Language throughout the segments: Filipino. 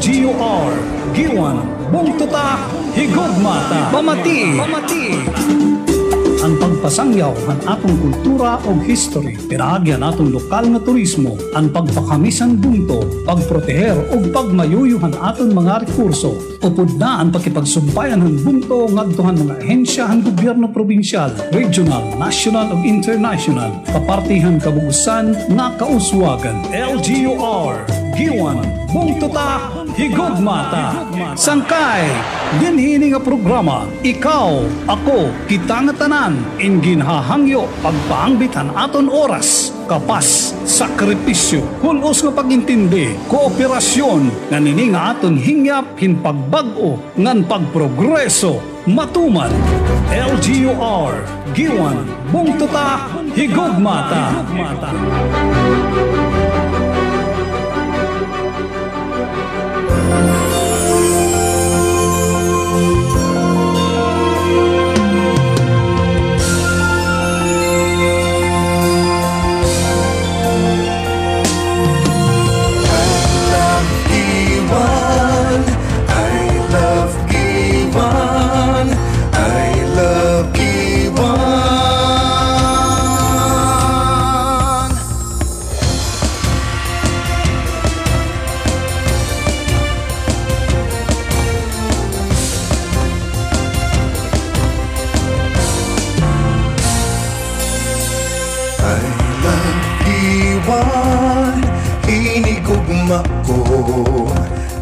LGUR, Giwan, Bungtuta, Higugmata, Pamati. Ang pagpasangyaw ng atong kultura o history, pinahagyan atong lokal nga turismo, ang pagpakamisan bunto, pagproteher o pagmayuyuhan aton mga rekurso, upod na ang pakipagsubayan ng bunto ngadtuhan mga ahensya ng gobyerno probinsyal, regional, national ug international, papartihan kabugusan nga kauswagan. LGUR, Giwan, Bungtuta, Higugmata. Sangkay, dinhini nga programa, ikaw, ako, kita nga tanan, ingin hahangyo, pagpaangbitan aton oras, kapas, sakripisyo, hulos nga pagintindi, kooperasyon, nga nini nga aton hingyap, hinpagbag-o, ngan pagprogreso, matuman. LGUR, Giwan, Bungtuta, Higugmata.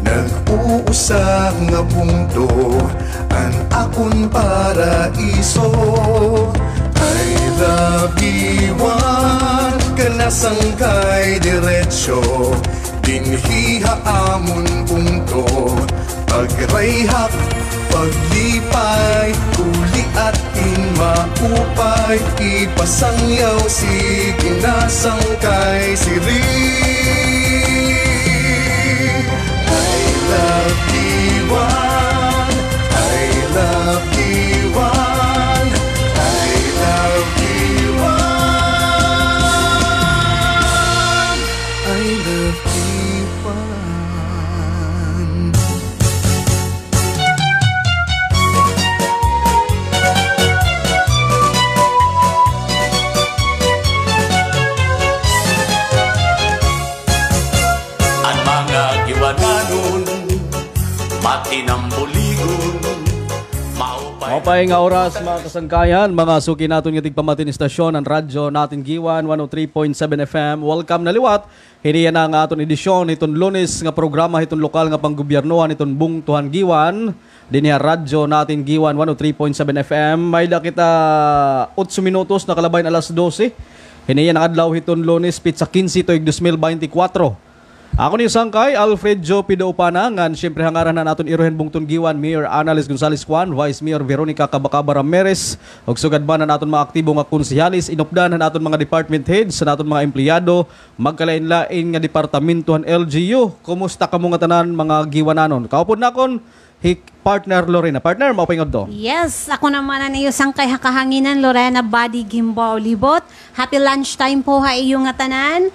Nag-uusap nga punto ang akon paraiso. I love Giwan, kanasangkay diretsyo, dinhiha amon punto, pagrayhak, paglipay, uli at inmaupay, ipasangyaw si kinasangkay siri. Mapay nga oras mga kasangkayan, mga suki natin nga tigpamatin istasyon ang radyo natin Giwan 103.7 FM. Welcome na liwat. Hiniyan na nga aton edisyon itong Lunes nga programa itong lokal nga panggobyernohan itong Bungtuhan Giwan. Dinya radyo natin Giwan 103.7 FM. May da kita 8 minutos na kalabay alas 12. Hiniyan ang adlaw itong Lunes pizza 15 to 2024. Ako ni Sangkay, Alfred Joe Pidaupana, ngan siyempre hangaran na natin iruhen Bungtun Giwan, Mayor Annalise Gonzales Juan, Vice Mayor Veronica Cabacaba Ramirez, ug sugad ba na natin mga aktibo nga konsehalis, inupdan na natin mga department heads, sa natin mga empleyado, magkalain-lain nga departamentohan LGU. Kumusta ka mga tanan mga Giwananon? Kaupod na kon, partner Lorena. Partner, maupingod do. Yes, ako naman na niyo Sangkay hakahanginan, Lorena Body Gimbaw Libot. Happy lunchtime po ha iyong nga tanan.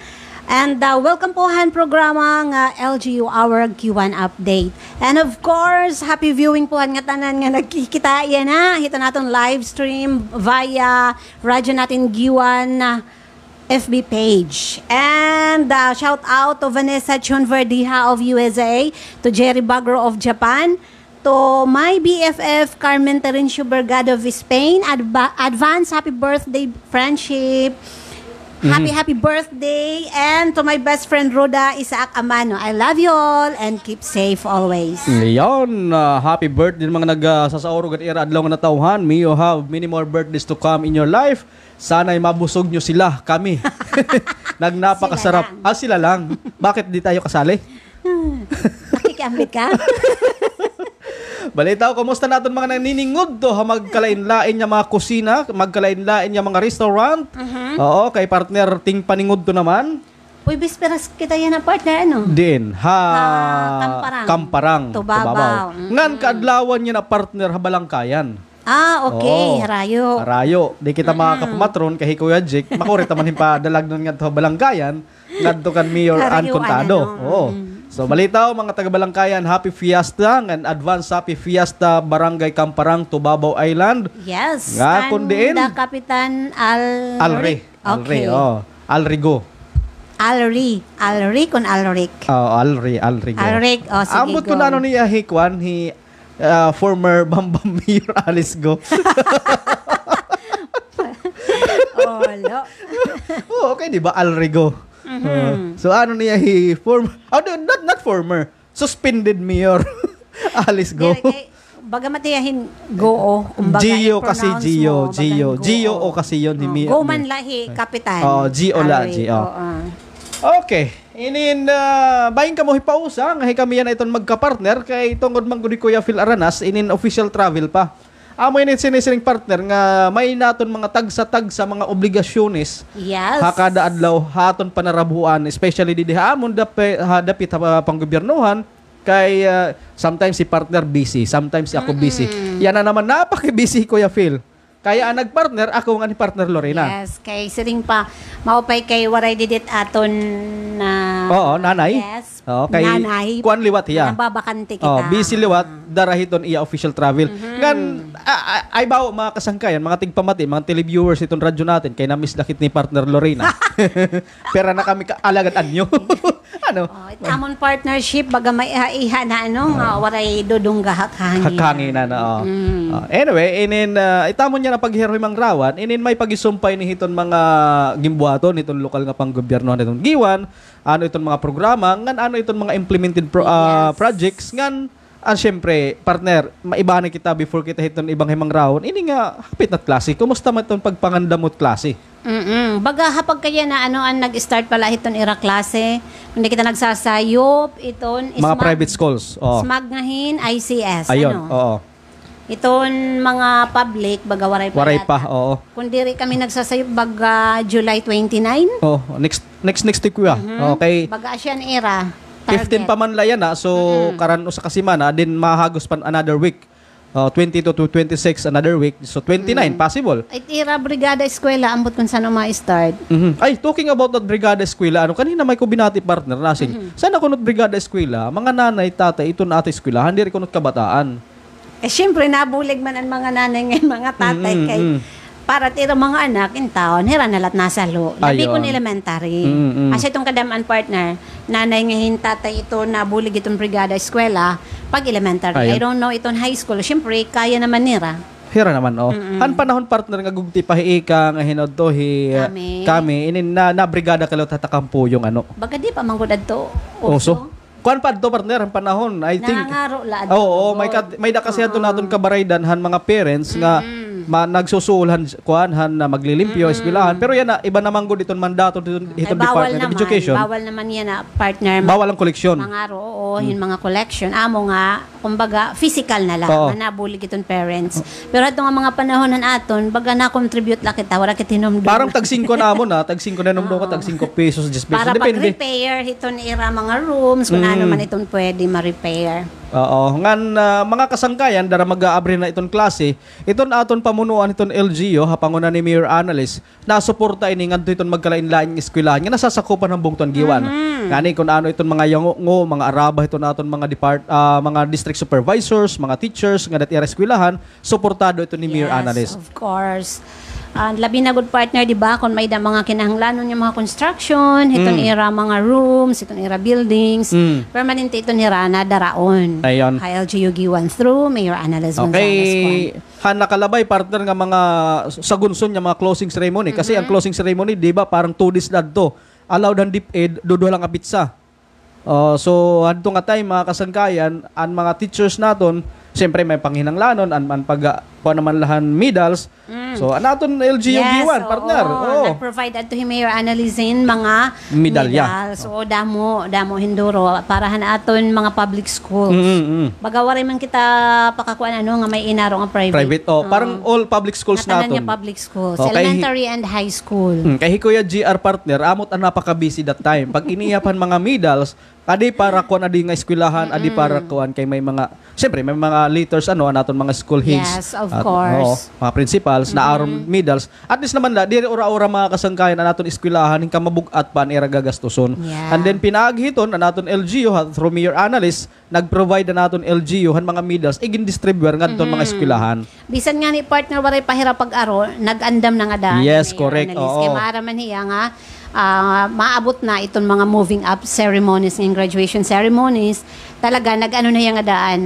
And welcome po han programa nga LGU Our Giwan Update. And of course, happy viewing po han nga tanan nga nagkikita yan ha. Hito natin live stream via radyo natin Giwan FB page. And shout out to Vanessa Chonverdiha of USA, to Jerry Bagro of Japan, to my BFF Carmen Terencio Bergado of Spain. Advance happy birthday friendship. Happy birthday. And to my best friend Roda Isaac Amano, I love you all and keep safe always. Ngayon, happy birthday mga nagsasauro at era adlaw nga natawhan. May you have many more birthdays to come in your life. Sana'y mabusog nyo sila, kami. Nagnapakasarap. Sila lang. Bakit di tayo kasali? Nakikiambit ka? Balitaw, kumusta natin mga naniningod to? Magkalain-lain niya mga kusina, magkalain-lain niya mga restaurant. Oo, kay partner ting paningod to naman. Uy, bisperas kita yan na partner, ano? Din, Kamparang. Tubabaw. Ngan kaadlawan niya na partner habalangkayan. Okay. Oo. Harayo. Di kita mga kapamatron, kay Kuya Jake, makurit naman yung padalag nun nga ito habalangkayan, ngadto kan Mayor Ann Contado. Oo. So balitaw mga taga-Balangkayan, Happy Fiesta and advance Happy Fiesta Barangay Kamparang, Tubabaw Island. Yes. Nga kundiin. Anda Kapitan Alri. Okay. Alrigo. Alri kun Alric. Alrigo. Alric. Oh, sige, Ambot ko go. na ano niya Hikwan, former Bambam Mayor Alice Go. Olo. Oh, okay, di ba? Alrigo. So ano niya not former, suspended mayor Alice Go. Baga matiyahin go kumbaga Gio kasi i-pronounce mo, bagang Gio o kasi yun ni go man lahi kapitan. Gio la Alright, Gio. Okay. Inin bayin ka mo hipausa nga kami yan iton magka-partner kay tungod man gud Kuya Phil Aranas inin official travel pa. Amo ini sinisiring partner nga may naton mga tagsa mga obligasyones. Yes. Hakada adlaw haton panarabuan especially di amon dapit panggobyernohan kay sometimes si partner busy, sometimes si ako busy. Yan na naman napaka-busy Kuya Phil. Kaya ang nagpartner ako nga ni partner Lorena. Yes, kay siring pa maupay kay waray didit aton na Oo, nanay. Yes. Oo, kay nanay. kuan liwat hiya. Nababakante kita. Busy liwat darahiton iya official travel. Ngan ay bawo mga kasangkayan, mga tigpamati, mga televiewers itong radyo natin kay na-miss lakit ni partner Lorena. Pera na kami alagad anyo. Ano? Amon partnership baga may iha na nga waray dudong gahakangin. Hakanginan na. Anyway, itamon niya na paghiroy mang rawan, may pagisumpay ni hiton mga gimbuaton itong lokal nga panggobyerno nitong Giwan, ano itong mga programa, ngan ano itong mga implemented projects, ngan syempre, partner, maibahan kita before kita hiton ibang himang rawan, ini nga hapit na klase. Kumusta man itong pagpangandamot klase? Baga hapag kaya na ang nag-start pala iton ira klase, hindi kita nagsasayop iton Mga private schools. Smag ngahin ICS. Ayun, oo. Iton mga public baga waray pa, oo. Kung diri kami nagsasayop baga July 29. Oh, next week kuya. Okay. Baga asyan era. 15 pa man layan na, so karan usa ka semana din mahagos pan another week. 22 to 26 another week. So 29 possible. Ay tira brigada eskwela ambot kung saan ma-start. Ay, talking about that brigada eskwela, kanina may ko binati partner nasing. Sana kunot brigada eskwela, mga nanay, tatay, ito na ate eskwelahan, diri kunot kabataan. Syempre nabulig man ang mga nanay ngayon, mga tatay kay para tira mga anak in town, hira nalat nasa lo. Labi kun elementary. Kasi itong kadamaan partner, nanay ngayon tatay ito nabulig itong brigada eskwela pag elementary. I don't know itong high school. Syempre kaya naman nira. Hira naman Han panahon partner nga gugti pahiika nga hinod to kami inin na brigada kalot hatakampo yung ano. Baga di pa manggod adto. So kuan pa adto partner ang panahon I think. Nangangaro la. Oo, may dakasihan to naton kabaraydan han mga parents nga nagsusulhan kuanhan na maglilimpyo eskwelahan pero yan na iba naman gud iton mandato itong Department of Education. Bawal naman yan na partner. Bawal ang koleksyon. Mangaro oo, yung mga collection amo nga kumbaga physical na lang na nabulig itong parents. Pero ato nga mga panahonan aton baga na contribute la kita wala kita hinumdum. Parang tag 5 na mo na, tag 5 na numdo ka tag 5 pesos 10 pesos para depende. pag-repair iton ira mga rooms kung ano man itong pwede ma-repair. Oo, ngan mga kasangkayan dara mag-aabri na iton klase, iton aton pamunuan iton LGU hapangunan ni Mayor Annalise na suporta ini ngadto iton magkalain-laing eskwelahan nga nasasakupan ng buong Giwan. Ngani kun ano iton mga yango, mga araba iton aton mga mga district supervisors, mga teachers nga dati eskwelahan, suportado iton ni Mayor Annalise. Of course. Labi na good partner, di ba? Kung may mga kinahanglanon yung mga construction, iton ira mga rooms, iton ira buildings, permanente iton ira na daraon. Ayon. LGU Giwan through Mayor Annalise Gonzalez. Okay, han nakalabay partner nga mga sagunson nga mga closing ceremony kasi ang closing ceremony di ba parang 2 days dadto. Allowed ang DepEd dudo lang a pizza. So adto nga time mga kasangkayan ang mga teachers naton siyempre may panghinanglanon an pag naman lahan medals. So anaton LGU Giwan partner. Nag-provide adto Mayor Annalise mga medalya. So damo hinduro para aton mga public schools. Baga waray man kita pakakuan nga may inaro nga private. Parang all public schools naton. Niya public schools, elementary and high school. Kay Kuya GR partner amot ang napaka busy that time. Pag iniyapan mga medals Adi para kuan adi nga eskwelahan, adi para kuan kay may mga syempre may mga leaders anaton mga school heads. Yes, of course. Mga principals na aron middles. At least naman diri ora-ora mga kasangkayan anaton eskwelahan hingka mabugat pa era gagastuson. Yeah. And then pinaghiton anaton LGU through Mayor Analyst nag-provide anaton LGU han mga middles igin distributor ngadton mga eskwelahan. Bisan nga ni partner waray pahirap pag-aro, nag-andam na nga daan. Yes, Mayor correct. Annalise. Oo. Kaya maaraman hiya nga, maabot na itong mga moving up ceremonies, ng graduation ceremonies. Talaga, nag-ano na yung nga daan,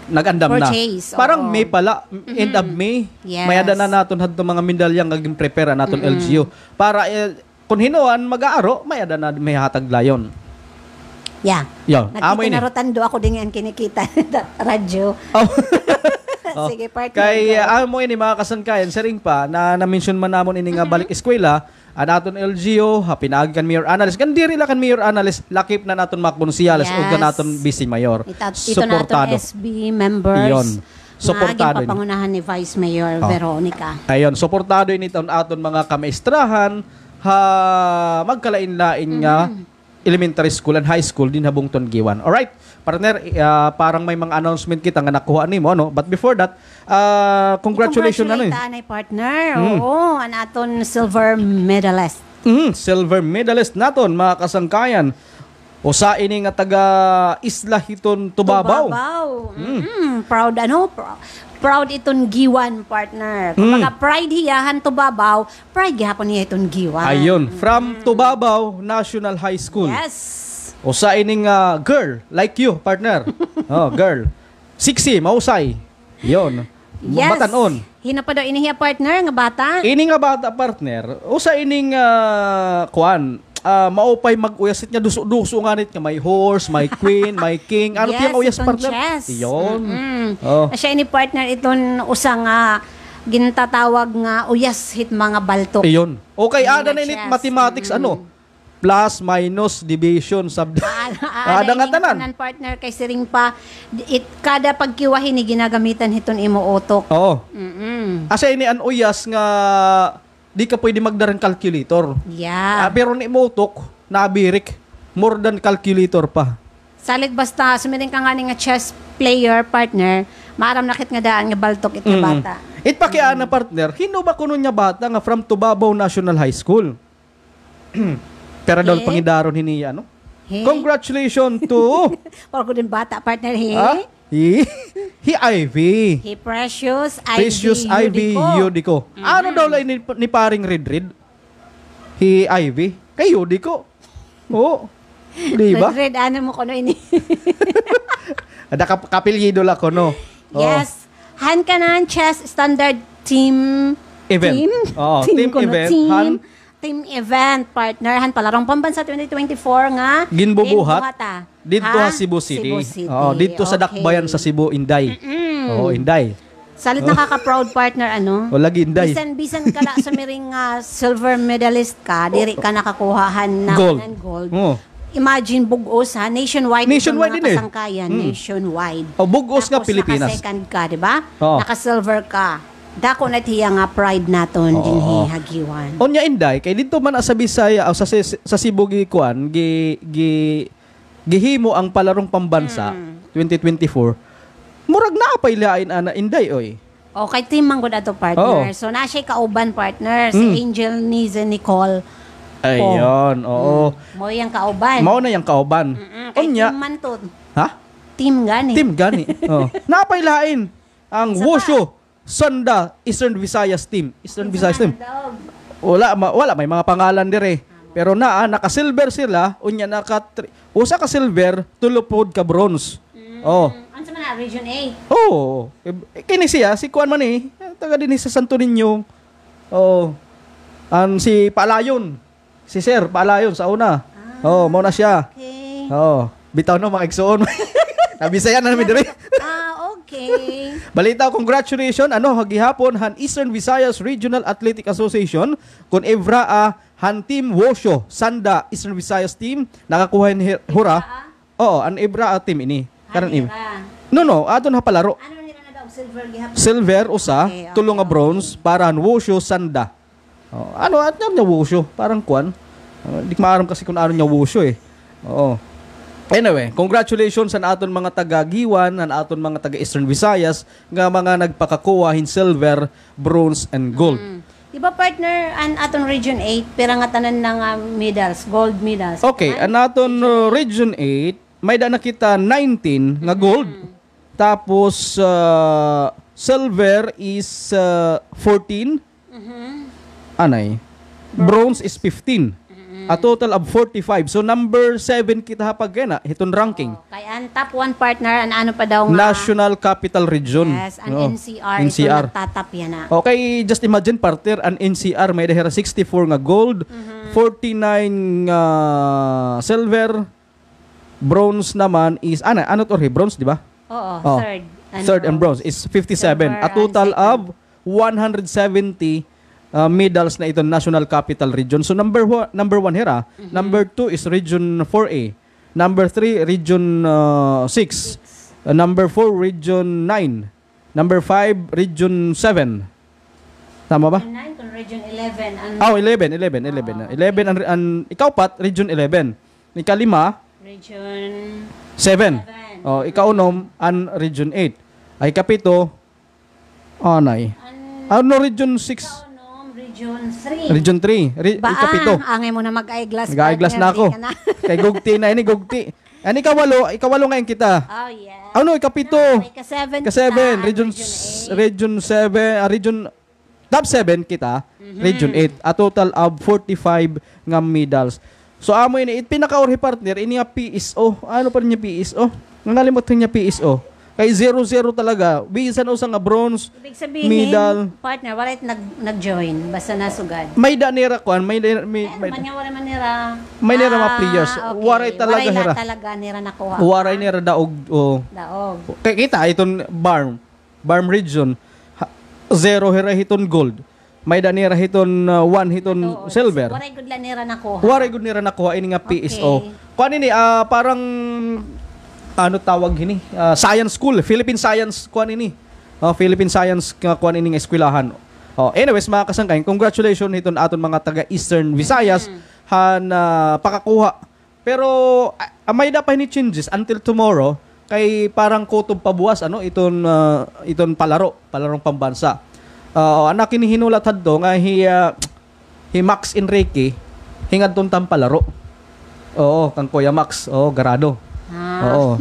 Nag-andam purchase. na. Parang Oo. May pala, end of May. Yes. Mayada na naton hadto mga medalyang naging prepare naton LGU para kung hinuan mag-aaro, mayada na may hatag layon. Yeah. Yo, amo ini. Nagkikinarotando ako din yan kinikita radyo. Oh. Sige, partner. Kay go. amo ini mga kasangkayan, sering pa na mention man namon ini nga balik eskwela, naton LGU, pinaagi kan Mayor Analyst. Kan diri la kan Mayor Analyst, lakip na naton mga konsyales Yes. o naton vice mayor. Ito natin SB members. Iyon. Suportado Maaging papangunahan ni Vice Mayor Oh. Veronica. Ayon, suportado ini aton mga kamaistrahan magkalain-lain nga elementary school and high school din habungton giwan. Alright, partner, parang may mga announcement kita nga nakuha nimo no. But before that, congratulations ano. Congratulate partner. Oo, ang aton silver medalist. Silver medalist naton mga kasangkayan. Usa ini nga taga Isla Hiton Tubabaw. Proud proud iton giwan partner. Kumbaga pride hiyahan Tubabaw, pride gihapon niya iton giwan. Ayon, from Tubabaw National High School. Yes. Usa ini nga girl like you, partner. Girl. Sexy, mausay. Yon. Yes. Batanon. Hina pa daw inihiya partner nga bata. Ini nga bata, partner. Usa ining kuan maupay mag-uyasit niya duso nga nit nga may horse, may queen, may king. Ano tiyang uyas, itong partner? chess. Iyon. Oh. Siya ni partner iton usang gintatawag nga uyas hit mga baltok. Iyon. Okay, ada na init chess. mathematics ano? Plus, minus, division, ada nga tanan. Partner kay siring pa kada pagkiwahin ni ginagamitan hiton imo utok. Oo. Mm-mm. Asa ini an uyas nga di ka pwede magdaran calculator. Yeah. Pero ni motok, nabirik. More than calculator pa. Salit basta sumiring ka nga ni nga chess player partner, maaram nakit nga daan nga baltok it nga bata. Itpakiaan na partner, hino ba kuno niya bata nga from Tubabaw National High School? Pero daw pangidaron hiniya, no? He? Congratulations to Para ko din bata partner he. He Ivy. He Precious Precious Ivy Yudico. Ano daw lang ni paring Red? He Ivy. Kay Yudico. Oo. Di ba? Red ano mo kuno ini. Ada kapilyido la ko, no? Oo. Yes. Han kanan chess standard team Event. Team? Oo, team kuno, event. Team event partner han palarong pambansa 2024 nga Ginbubuhat. Dito Ha? sa Cebu City. Cebu City. Oo, dito sa Okay. Dakbayan sa Cebu, Inday. Oo, Inday. Salit nakaka-proud partner ano. O lagi Inday. Bisan kala sa miring silver medalist ka, diri ka nakakuhahan na Gold. ng gold. Oo. Imagine bugos ha, nationwide Nationwide itong din eh. mga kasangkayan, nationwide. O bugos nga Tapos Pilipinas. naka-second ka, di ba? Oo. Naka-silver ka. Dako na tiya nga pride naton din hagiwan. Onya Inday, kay dito man sa Bisaya o sa Cebu gikuan, gihimo ang palarong pambansa 2024. Murag na pay lain ana Inday oy. Okay, team manggod ato partner. Oo. So na siya kauban partner si Angel Nize Nicole. Ayun, oo. Mo yang kauban. Mao na yang kauban. Kay Onya, team man to. ha? Team gani. Team gani. Oh. Napay lain ang Wushu Sanda Eastern Visayas team. Eastern Visayas team. Wala may mga pangalan dire. Pero naka-silver sila, unya usa ka silver, tulupod ka bronze. Oh. Ano sa man Region A? Oh. Kini siya si Kuan man taga din sa Santo Niño. Oh. Si Palayon. Si Sir Palayon sa una. Oh, mao na siya. Okay. Oh. Bitaw no mga igsoon. Nabisaya na namin dire. Okay. Balita, congratulations. Hagihapon han Eastern Visayas Regional Athletic Association kun Evraa han Team Wosho Sanda Eastern Visayas team nakakuha ni hura. Oo, an Evraa team ini. Karon No, aton ha palaro. Ano nila na daw silver gihapon? Silver usa, Okay, tulo nga bronze para han Wosho Sanda. Oh, at niya Wosho, parang kuan. Di maaram kasi kung ano niya Wosho eh. Oo. Anyway, congratulations sa aton mga taga-Giwan, sa aton mga taga-Eastern Visayas, nga mga nagpakakuha in silver, bronze, and gold. Di ba partner, an aton Region 8, pira nga tanan ng medals, gold medals. Okay, ang aton Region 8, may da nakita 19 nga gold. Tapos, silver is 14. Anay. Bronze is 15. A total of 45. So, number 7 kita hapag kena, hiton ranking. Kay ang top 1 partner, an ano pa daw nga? National Capital Region. Yes, an Oo. NCR. NCR. Ito nagtatap yan na. Okay, just imagine partner, an NCR may dahera 64 nga gold, 49 nga silver, bronze naman is ano to, bronze, di ba? Oo, Oh. third. Third and bronze is 57. Silver A total and of 170 medals na ito National Capital Region. So number 1 here. Number 2 is Region 4A. Number 3 Region 6. Number 4 Region 9. Number 5 Region 7. Tama ba? 9 kung Region 11. Oh, 11 ang ikaw pat Region 11. Ikalima Region 7. Oh, ikaunom an Region 8. Ay kapito anay. Ano Region 6? Region 3. Region 3. Ikapito. Angay mo na mag-eyeglass. Nag-eyeglass na ako. Kay Gugti na ini Gugti. Ani ikawalo ngayon kita. Oh, yeah. Ano ikapito? Ka-7. Ka-7 Region 7, region top 7 kita, Region 8. A total of 45 nga medals. So amo ini pinaka-orhi partner ini nga PSO. Ano pa niya PSO? Nangalimutan niya PSO. Kay 0-0 talaga. Bisan usa nga bronze, Ibig sabihin, medal. partner, wala nag-join. Basta nasugad. May da nira kuan, may Wala man nira. May nira mga players. Okay. Waray talaga Waray hira. na talaga nira nakuha. Waray nira daog. Daog. Kay kita iton Barm region 0 hira hiton gold. May da nira hiton 1 hiton silver. Waray good lang nira nakuha. Waray gud nira nakuha ini nga PSO. Okay. Kuan ini parang ano tawag ini? Science school, Philippine Science kuan ini. Philippine Science kuan ini nga eskwelahan. Anyways, mga kasangkayan, congratulations iton aton mga taga Eastern Visayas han pakakuha. Pero may da pa ni changes until tomorrow kay parang kutob pabuwas iton palarong pambansa. Anak ini hinulat hadto nga hi Max Enrique hingad ton palaro. Oo, kang Kuya Max, garado. Oo.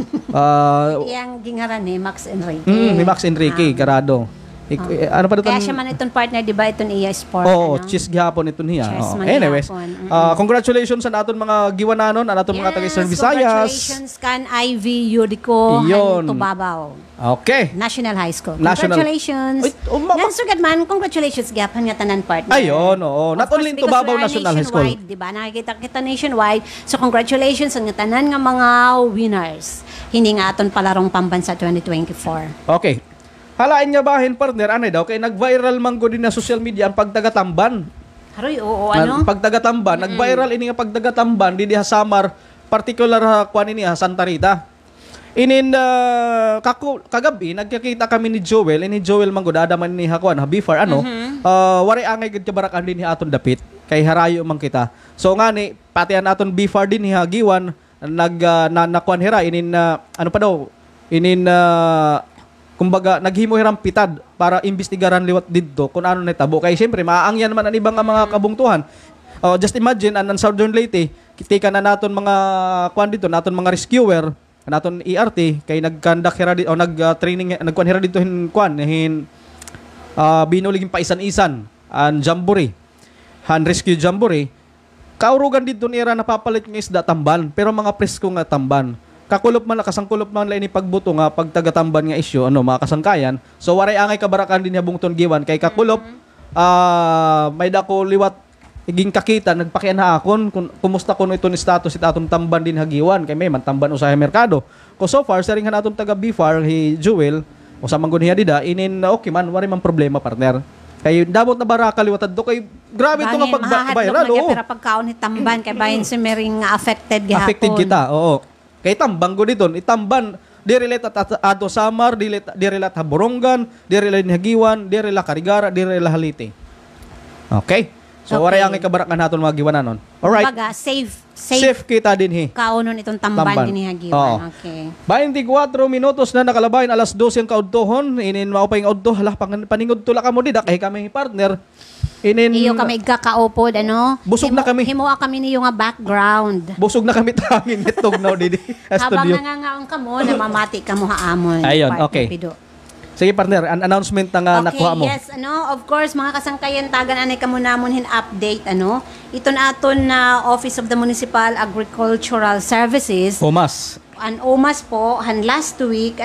Iyang gingaran ni Max Enrique. Ni Max Enrique, garado. Ano pa Kaya siya man itong partner, di ba? Itong EA Sport. Oo, ano? cheese gihapon ito niya. Cheers man Anyways, gihapon. congratulations sa aton mga giwananon, sa aton mga taga Eastern Visayas. Congratulations kan Ivy Yudico Iyon. Tubabaw. Okay. National High School. National. Congratulations. Uy, Yan sugad man, congratulations gapon nga tanan partner. Ayun, oo. Not Of only in course, Tubabaw because we are National High School. nationwide, di ba? Nakikita kita nationwide. So congratulations sa nga tanan nga mga winners. Hindi nga aton palarong pambansa 2024. Okay. Halain nga bahin partner, ano daw, kay nag-viral man go din na social media ang pagtagatamban. Haroy, oo, ano? Pagtagatamban, nag-viral ini nga pagtagatamban di diha Samar, particular kuan ini Santa Rita. Inin kagabi nagkakita kami ni Joel, ini Joel man go dada man ni hakuan, Habifar wari angay gid kabarakan din ni aton dapit kay harayo man kita. So ngani patian aton Bifar din ni Hagiwan nakuan hira inin ano pa daw inin kumbaga naghimo hiram pitad para imbestigaran liwat didto kung ano natabo kay syempre maaangyan man ang ibang mga kabungtuhan. Just imagine an Southern Leyte kitika na naton mga kuan dito naton mga rescuer naton ERT kay nagkandak hira dito nag-training nagkuan hira dito hin binuligin paisan-isan an jamboree han rescue jamboree kaurugan dito nira napapalit nga isda tamban pero mga presko nga tamban. Kakulop man kasangkulop man la ini pagbuto nga pagtagatamban nga isyu mga kasangkayan. So waray angay kabarakan din habungton giwan kay kakulop may dako liwat iging kakita nagpakian ha akon kumusta kuno iton status it aton tamban din hagiwan kay may man tamban usahay merkado. Ko so far sa ring aton taga Bifar hi Jewel usa man gud niya dida inin okay man wari man problema partner. Kay dabot na baraka liwatad do kay grabe to nga pag-viral pero pagkaon ni tamban kay bahin si mering affected gihapon. Affected kita, oo. Kay tambang go dito, itamban direlet ato Samar, direlet Haborongan, direlet Hagiwan, direlet Karigara, direlet Halite. Okay? So Okay. waray ang ikabarak naton mga giwanan nun. Alright. Baga, safe Safe kita din hi. kaunon itong tamban din Oo. hagiwan. Okay. 24 minutos na nakalabayan, alas 12 ang kaudtohon, inin mao pa yung udto, hala paningod tula ka mo di, kay kami partner. Inin Iyo kami kakaupod, ano? Busog na kami. Himuha kami niyo nga background. busog na kami tangin itog now di Habang studio. nangangaon ka mo, namamati ka mo haamon. Ayun, partner okay. Pido. Sige partner, an announcement na nakuha mo. yes, of course, mga kasangkayan, tagan anay ka mo namon hin update, Ito na aton na Office of the Municipal Agricultural Services. Humas. An OMAS po, han last week,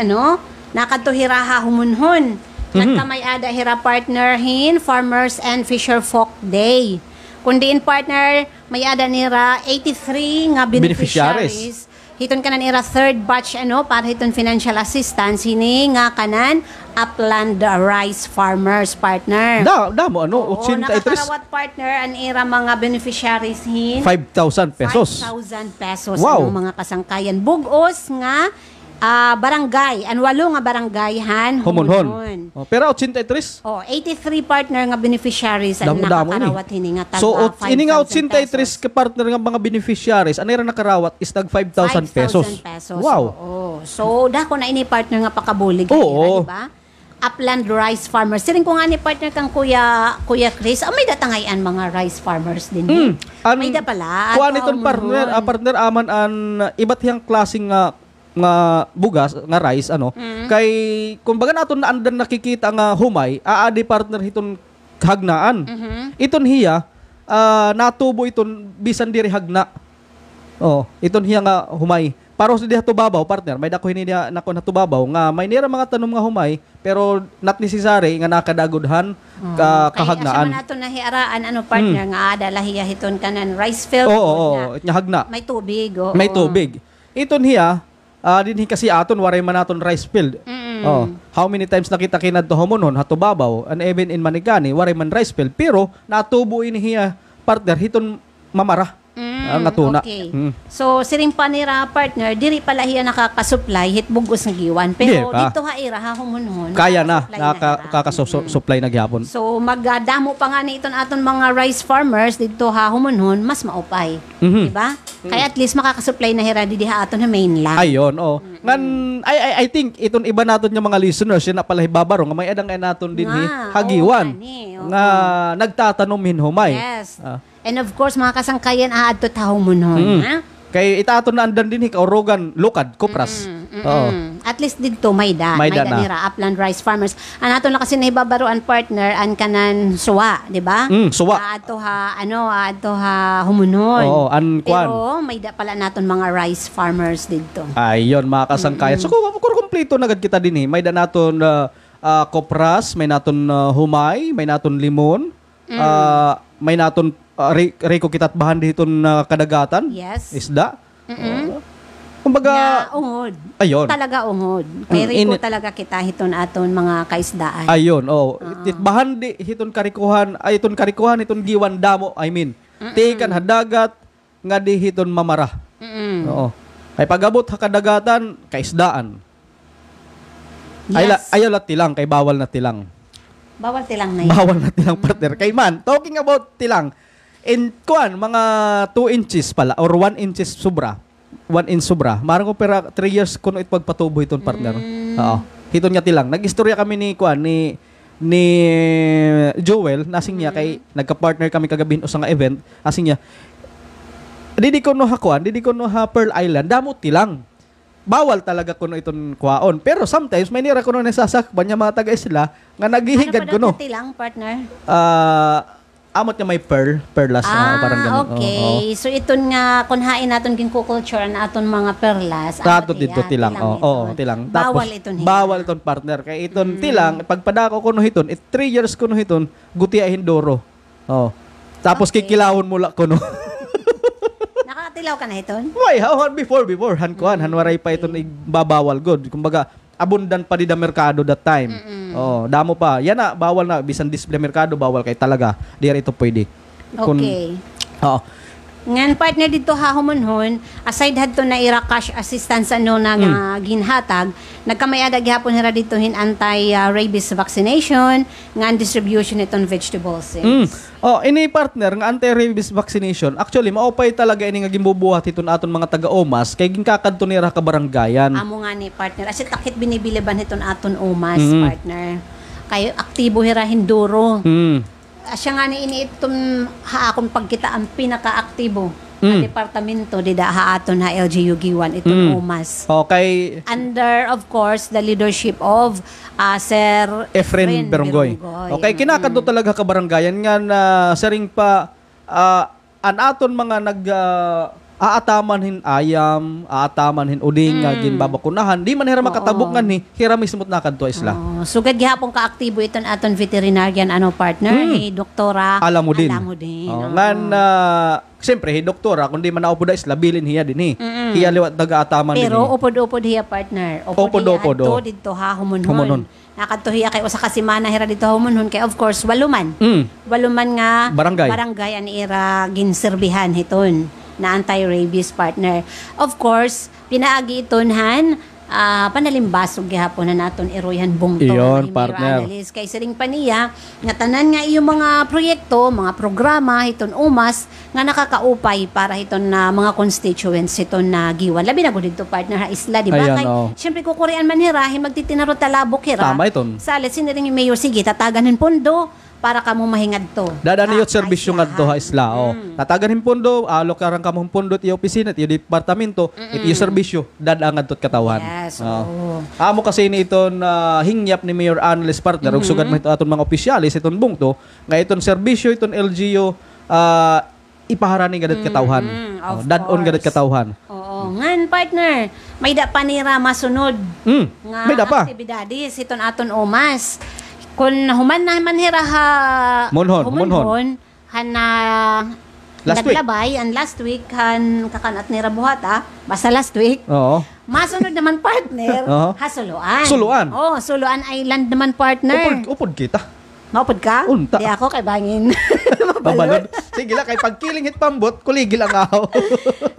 nakadto hiraha humunhon. Nagkamay ada hira partner hin Farmers and Fisher Folk Day. Kundi in partner, may ada nira 83 nga beneficiaries. Hiton kanan ira third batch para hiton financial assistance hini nga kanan upland rice farmers partner. Damo Oo, 83 nakakarawat partner an ira mga beneficiaries hin 5,000 pesos. 5,000 pesos Wow. mga kasangkayan. Bugos nga barangay, walo nga barangay han Humunhon. Oh, pero 83 83 partner nga beneficiaries ang Damo-damo ini. nakakarawat hini nga taga So, ini nga 5,000 83 ka partner nga mga beneficiaries, ano ra nakarawat is tag 5,000 pesos. Wow. Oo. So, dako na ini partner nga pakabulig. Oo. Di ba? Upland rice farmers. Siring ko nga ni partner kang Kuya Chris, may datangayan mga rice farmers din. May da pala. Kuan iton partner, partner aman an iba't hiyang klaseng nga bugas nga rice kay kumbaga naton na andan nakikita nga humay aadi partner hiton hagnaan. Iton hiya natubo iton bisan diri hagna. Iton hiya nga humay. Paros diha tubabaw partner, may dako hini diha nako natubabaw nga may nira mga tanom nga humay pero not necessary nga nakadagudhan kahagnaan. Kaya nato nahiaraan partner nga ada lahiya hiton kanan rice field. Oo, nya hagna. May tubig. Oo. May tubig. Iton hiya dinhi kasi aton waray man naton rice field. How many times nakita kinadto homonon hatubabaw and even in Manigani waray man rice field pero natubo ini hiya partner hiton mamara nga tuna. Okay. So, siring panira partner, diri pala hiya nakakasupply hit bugos ng giwan. Pero Di pa. dito ira humunhon. Kaya na nakasupply kakasupply na gyapon. So, magdamo pa nga ni iton aton mga rice farmers dito humunhon, mas maupay. Mhm. Diba? Kaya at least makakasupply na hira di diha aton na mainland. Ayon, Ngan I think iton iba naton nga mga listeners yun na pala hibabaro nga may adang naton din hagiwan nga nagtatanom hin humay. Yes. And of course, mga kasangkayan aadto humunhon, ha? Kay itaton na andan din kaurogan lukad kopras. At least dito may da May da na. nira upland rice farmers. Anato na kasi nahibabaroan partner an kanan suwa, di ba? Suwa. Ato ha humunhon. Oo, an kwan. Pero may da pala naton mga rice farmers dito. Ayon, mga kasangkayan. So, kung kompleto na gad kita din may da naton kopras, may naton humay, may naton limon, may naton reko kitat bahan diton kadagatan. Yes. Isda. Kumbaga, Na ungod. ayon. Talaga ungod. Kay Rico talaga kita hiton aton mga kaisdaan. Ayon, bahan di hiton karikuhan, iton iton giwan damo, I mean. Tikan hadagat nga di hiton mamara. Oo. Ay pagabot ha kadagatan, kaisdaan. Yes. Ayaw lat tilang, kay bawal na tilang. Bawal tilang na yun. Bawal na tilang partner. Kay man, talking about tilang, in kuan, mga 2 inches pala, or 1 inches sobra. 1 inch sobra. Marang ko pera 3 years kuno it pagpatubo iton partner. Oo. Hiton nga tilang. Nag-istorya kami ni kuan ni Joel, nasing niya kay nagka-partner kami kagabi sa nga event, asing niya. Didi ko no Pearl Island, damo tilang. Bawal talaga kuno iton kwaon. Pero sometimes may nira kuno nasasakban niya mga taga-isla nga naghihigad kuno. Ano pa daw tilang, partner? Amot niya may perlas parang ganun. Okay. So iton nga kunhain naton king culture na aton mga perlas. Tato dito tilang. Tilang. Tapos Bawal iton. bawal iton partner kay iton tilang pagpadako kuno hiton 3 years kuno hiton gutiahin doro. Tapos kikilawon mula kuno. Nakatilaw ka na iton? Why? How before hanwaray pa iton babawal good. Kumbaga abundant pa di da merkado that time. Damo pa. Yan na, bawal na. Bisan display merkado, bawal kay talaga. Di ito pwede. Okay. Ngan partner dito ha humonhon, aside hadto na ira cash assistance na nga ginhatag, nagkamayada gihapon hira dito hin anti-rabies vaccination, nga distribution iton vegetable seeds. Ini partner nga anti-rabies vaccination. Actually, maupay talaga ini nga gimbubuhat iton aton mga taga-OMAS kay ginkakadto nira ka barangayan. Amo nga ni partner, asit takit binibiliban iton aton OMAS partner. Kayo aktibo hira hinduro. Asya nga ni iniitom haakon pagkita ang pinaka-aktibo na departamento dida haaton ha LGU Giwan itong OMAS. Okay. Under, of course, the leadership of Sir Efren Beronggoy. Okay, kinakadto talaga ka barangayan nga na saring pa an aton mga aataman hin ayam, aataman hin uding nga ginbabakunahan, di man hira makatabok nga ni hira mismo't nakadto isla. Sugad gihapon ka-aktibo iton aton veterinarian partner ni Doktora Alamudin. Ngan siyempre doktora kundi man naupo da isla bilin hiya din hiya liwat daga-ataman din. Pero upod-upod hiya partner. Upod-upod, hiya dito ha humunhon. Nakadto hiya kay usa ka semana hira dito humunhon kay of course waluman. Waluman nga barangay an ira ginserbihan hiton na anti-rabies partner. Of course, pinaagi itonhan panalimbasog gihapon na naton iroyhan bungto. Iyon, partner. Kay siring paniya, nga tanan nga iyong mga proyekto, mga programa, iton UMAS, nga nakakaupay para iton na mga constituents iton na Giwan. Labi na ko dito partner ha isla, di ba? Ayan, Kay, siyempre kukurian man hirahin, magtitinaro talabok hira. Tama iton. Salit, siniring yung mayor, sige, tatagan pondo para kamo mahingad to. Dadaan yung serbisyo nga to ha isla. Tatagan him pondo, alok karang kamong pondo at yung opisina at yung departamento, at yung serbisyo, dadaan nga to't katawan. Yes, Amo kasi ni iton hingyap ni Mayor Annalise partner, ug sugad mo ito aton mga opisyalis, iton bungto, nga iton serbisyo, iton LGU, ipaharani gadat katawhan. Dadon gadat katawhan. Oo. Ngan partner, may da panira masunod. Nga May da pa. aktibidades iton aton OMAS. Kung human na manhira ha Munhon. hana Last week. naglabay ang last week han kakanat ni Rabuhata basta last week Oo. masunod naman partner ha Suluan. Suluan. Suluan Island naman partner. Upod kita. Maupod ka? Unta. Di ako kay bangin. Babalod. Sige lang, kay pagkiling hit pambot, kuligil ang ahaw.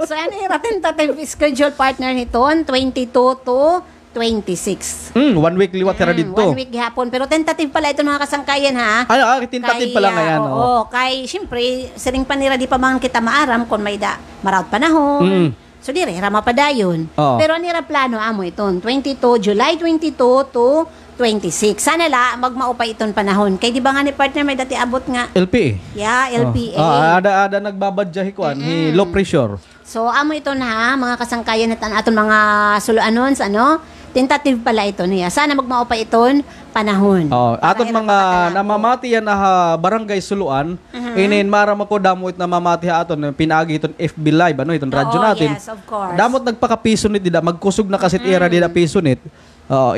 So yan ay tentative schedule partner niton 22 to 26. 1 week liwat tira dito. 1 week gihapon. Pero tentative pala ito mga kasangkayan ha. Tentative pala nga yan. Oo, kay siyempre, siring panira di pa man kita maaram kung may marawt panahon. So dire, rama pa dayon. Pero anira plano amo iton, July 22 to 26. Sana la, magmaupa iton panahon. Kay di ba nga ni partner may dati abot nga? LPA. Yeah, LPA. Ada nagbabadya hikuan, low pressure. So, amo ito na mga kasangkayan at aton mga suluanons, tentative pala ito niya. Sana magmao pa iton panahon. Aton mga namamati yan na barangay Suluan, inin maram ako damot namamati ha aton pinaagi iton FB Live, iton radyo natin. Yes, of course. Damot nagpakapiso nit dida, magkusog na kasit era dida piso nit.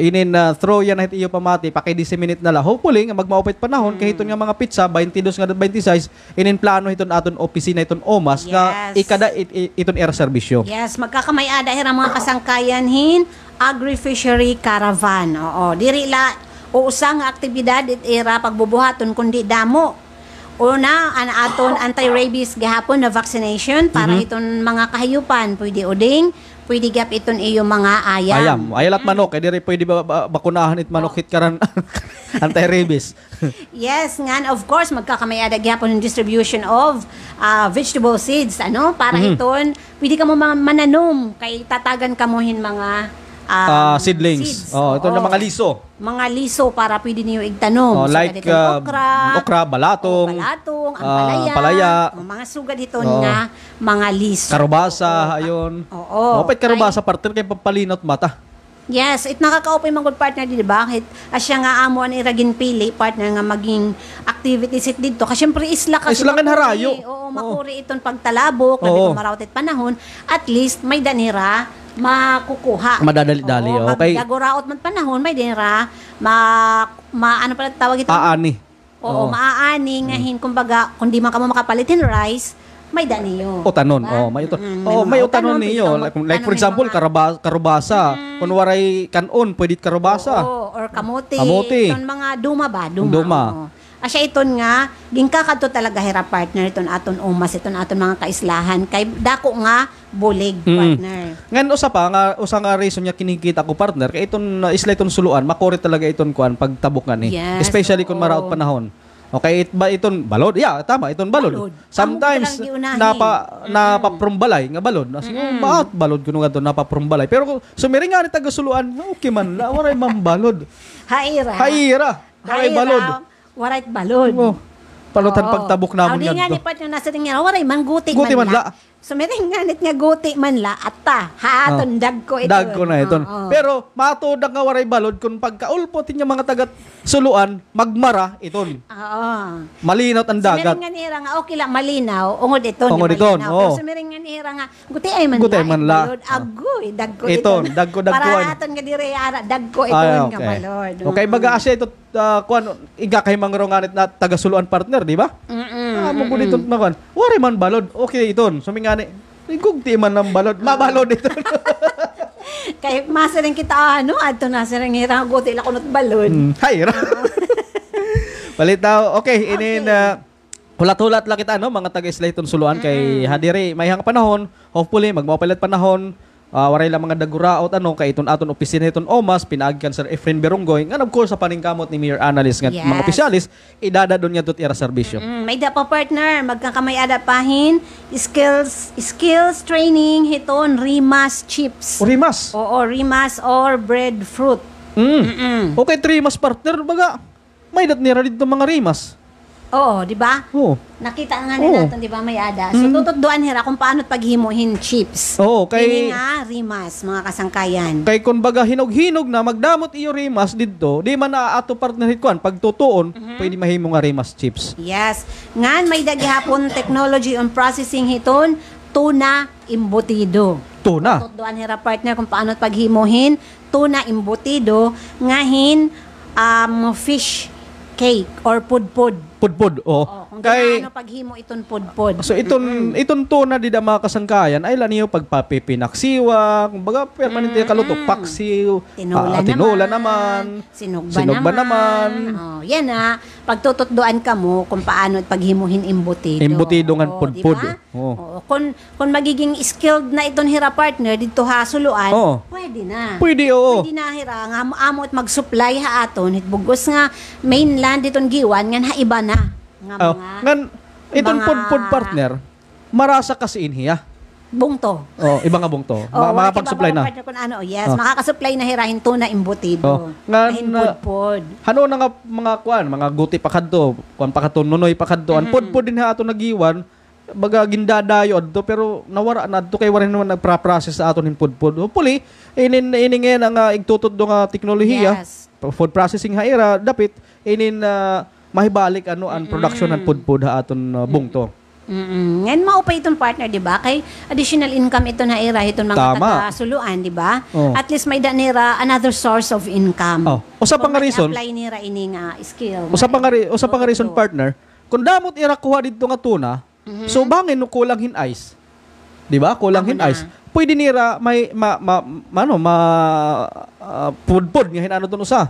Inin throw yan hit iyo pamati paki-disseminate na la. Hopefully nga magmaupit panahon kay hiton nga mga pizza 22 nga 26 inin plano hiton aton opisina iton OMAS nga ikada iton era serbisyo. Yes, magkakamay-ada hira mga kasangkayan hin agri-fishery caravan. Diri la usang aktibidad it era pagbubuhaton kundi damo. Una, aton anti-rabies gahapon na vaccination para iton mga kahayupan pwede uding, pwede gap iton iyo mga ayam. Ayalat manok, kaya diri pwede bakunahan it manok hit karan anti-rabies. Yes, ngan of course magkakamayada gyapon ng distribution of vegetable seeds para iton pwede ka mo mananom kay tatagan kamuhin mga seedlings. Ito na mga liso. Mga liso para pwede niyo igtanom. Like okra, balatong, ampalaya, mga sugad ito nga mga liso. Karubasa, ayon. Opet karubasa partner kay papalinot mata. Yes, it nakakaupay mga good partner di ba? Asya nga amo an iragin pili partner nga maging activities it dito. Kasi syempre isla kasi isla kan harayo. Makuri iton pagtalabok, labi kung marawtit panahon, at least may danira makukuha. Madadali-dali. Okay. Magaguraot man panahon, may dinira ano pala tawag ito? Aani. Maaani ngahin kumbaga kung di man ka mo makapalitin rice, may daniyo. Utanon. May utanon. May utanon niyo. Like for example, karubasa. Kung waray kanon, pwede karubasa. Or kamote. Kamote. Itong mga duma ba? Duma. Asya iton nga, gingkakadto talaga hira partner iton aton umas, iton aton mga kaislahan. Kay dako nga, bulig partner. Ngan usa nga reason niya kinikita ko partner kay iton isla iton suluan makore talaga iton kuan pagtabok nga ni. Yes, Especially kung oo. maraot panahon. Okay, iton balod. Yeah, tama, iton balod. Balod. Sometimes Amo talagang giunahin. napaprumbalay nga balod. As baat balod kuno nga napaprumbalay. Pero kung sumiring nga ni taga suluan, okay man la, waray man balod. Haira. Waray balod. Waray balod. Oh, palutan Oo. pagtabok namon Di nga yan. ni partner nasa ring nga, waray man guti Guti man man la. la. Sumiring nga nit nga guti man la, atta, haaton, dag ko ito. Dag ko na iton. Oo. Pero matudag nga waray balod kung pagkaulpotin niya mga taga suluan, magmara iton. Oo. Malinaw ang dagat. Sumiring nga nira nga, okay lang, malinaw. Ungod ito, Ungod iton, malinaw. oo. Pero sumiring nga nira nga, guti ay man Guti la. ay man la. Balod, agoy, dag ko Iton, ito. dag ko Para aton nga dire, ara, dag ko ito nga balod. Okay, baga-asya ito, kuan, iga kay mangronganit na taga-suluan partner, di ba? Mo ko dito naman. Wari man balod. Okay, iton. Sumingani. Igugti man ng balod. Mabalod ito. Kay masaring kita, adto na saring hira, guti la kunot balod. Hayra. Palitaw. Okay, inin hulat-hulat lang kita mga taga-Islayton suluan kay hadiri may hang panahon. Hopefully magmapalit panahon. Waray lang mga daguraot kay iton aton opisina iton Omas pinaagkan Sir Efren Berunggoy nga of course sa paningkamot ni Mayor Analyst nga Yes. mga opisyalis idadadon niya tut ira serbisyo. May da pa partner, magkakamay adapahin, skills training hiton, Rimas chips. Rimas. Oo, Rimas or breadfruit. Okay, 3 mas partner baga. May dat nira dito mga rimas. Oo, di ba? Oh. Nakita nga nila natin, di ba, may ada. So, tutuddoan hira kung paano paghimuhin chips. Oo, kay Kini nga, Rimas, mga kasangkayan. kay kun baga hinog-hinog na magdamot iyo rimas didto, di man na ato partner hitkuan pagtutuon, pwede mahimo nga rimas chips. Yes. Ngan, may daghapon technology on processing hiton, tuna imbutido. Tuna. Tutuddoan hira partner kung paano paghimuhin, tuna imbutido, ngahin, fish cake or pudpud. Pudpud. Oh, Oh. kung Kay gaano paghimo iton pudpud. so iton tuna di da mga kasangkayan ay laniyo pagpapipinaksiwa, kumbaga permanente kalutok paksiw, tinula naman, sinugba naman. Oh, yan pagtututduan ka mo kung paano paghimuhin imbutido. Imbutido nga Oo, pudpud. diba? Oo. Oo, kung magiging skilled na iton hira partner dito suluan, Oo. pwede na. Pwede oo. Pwede na hira nga amot mag-supply aton hitbugos nga mainland diton giwan nga iba na nga Oh, mga ngan iton mga- pudpud partner, marasa kasi inhiya. bungto. Oh, iba nga bong to. Makapag-supply na. Kung yes, makakasupply na hirahin tuna imbutido. Oh, nga Ngahin na- pudpud. Hano na nga mga kuan, mga guti pa kadto, kuan pa kadto, nunoy pa kadto. Ang pudpud din ha ato nagiwan, baga gindadayo adto pero nawara na adto kay warin naman nagpa-process sa aton hin pudpud. Hopefully, iningin ang igtutod do nga teknolohiya. Yes. Food processing ha ira dapit mahibalik ang production ng pudpud ha aton bungto. Ngayon maupay itong partner, di ba? Kay additional income ito na ira itong mga Tama. taga-suluan, di ba? Oh. At least may danira another source of income. Oh. Usa pa nga reason, apply nira ini nga skill. usa pa nga reason partner, kung damot ira kuha dito nga tuna, so bangin no kulang hin ice. 'Di ba? Kulang hin ice. Pwede nira may pudpud nga hinano dun usa.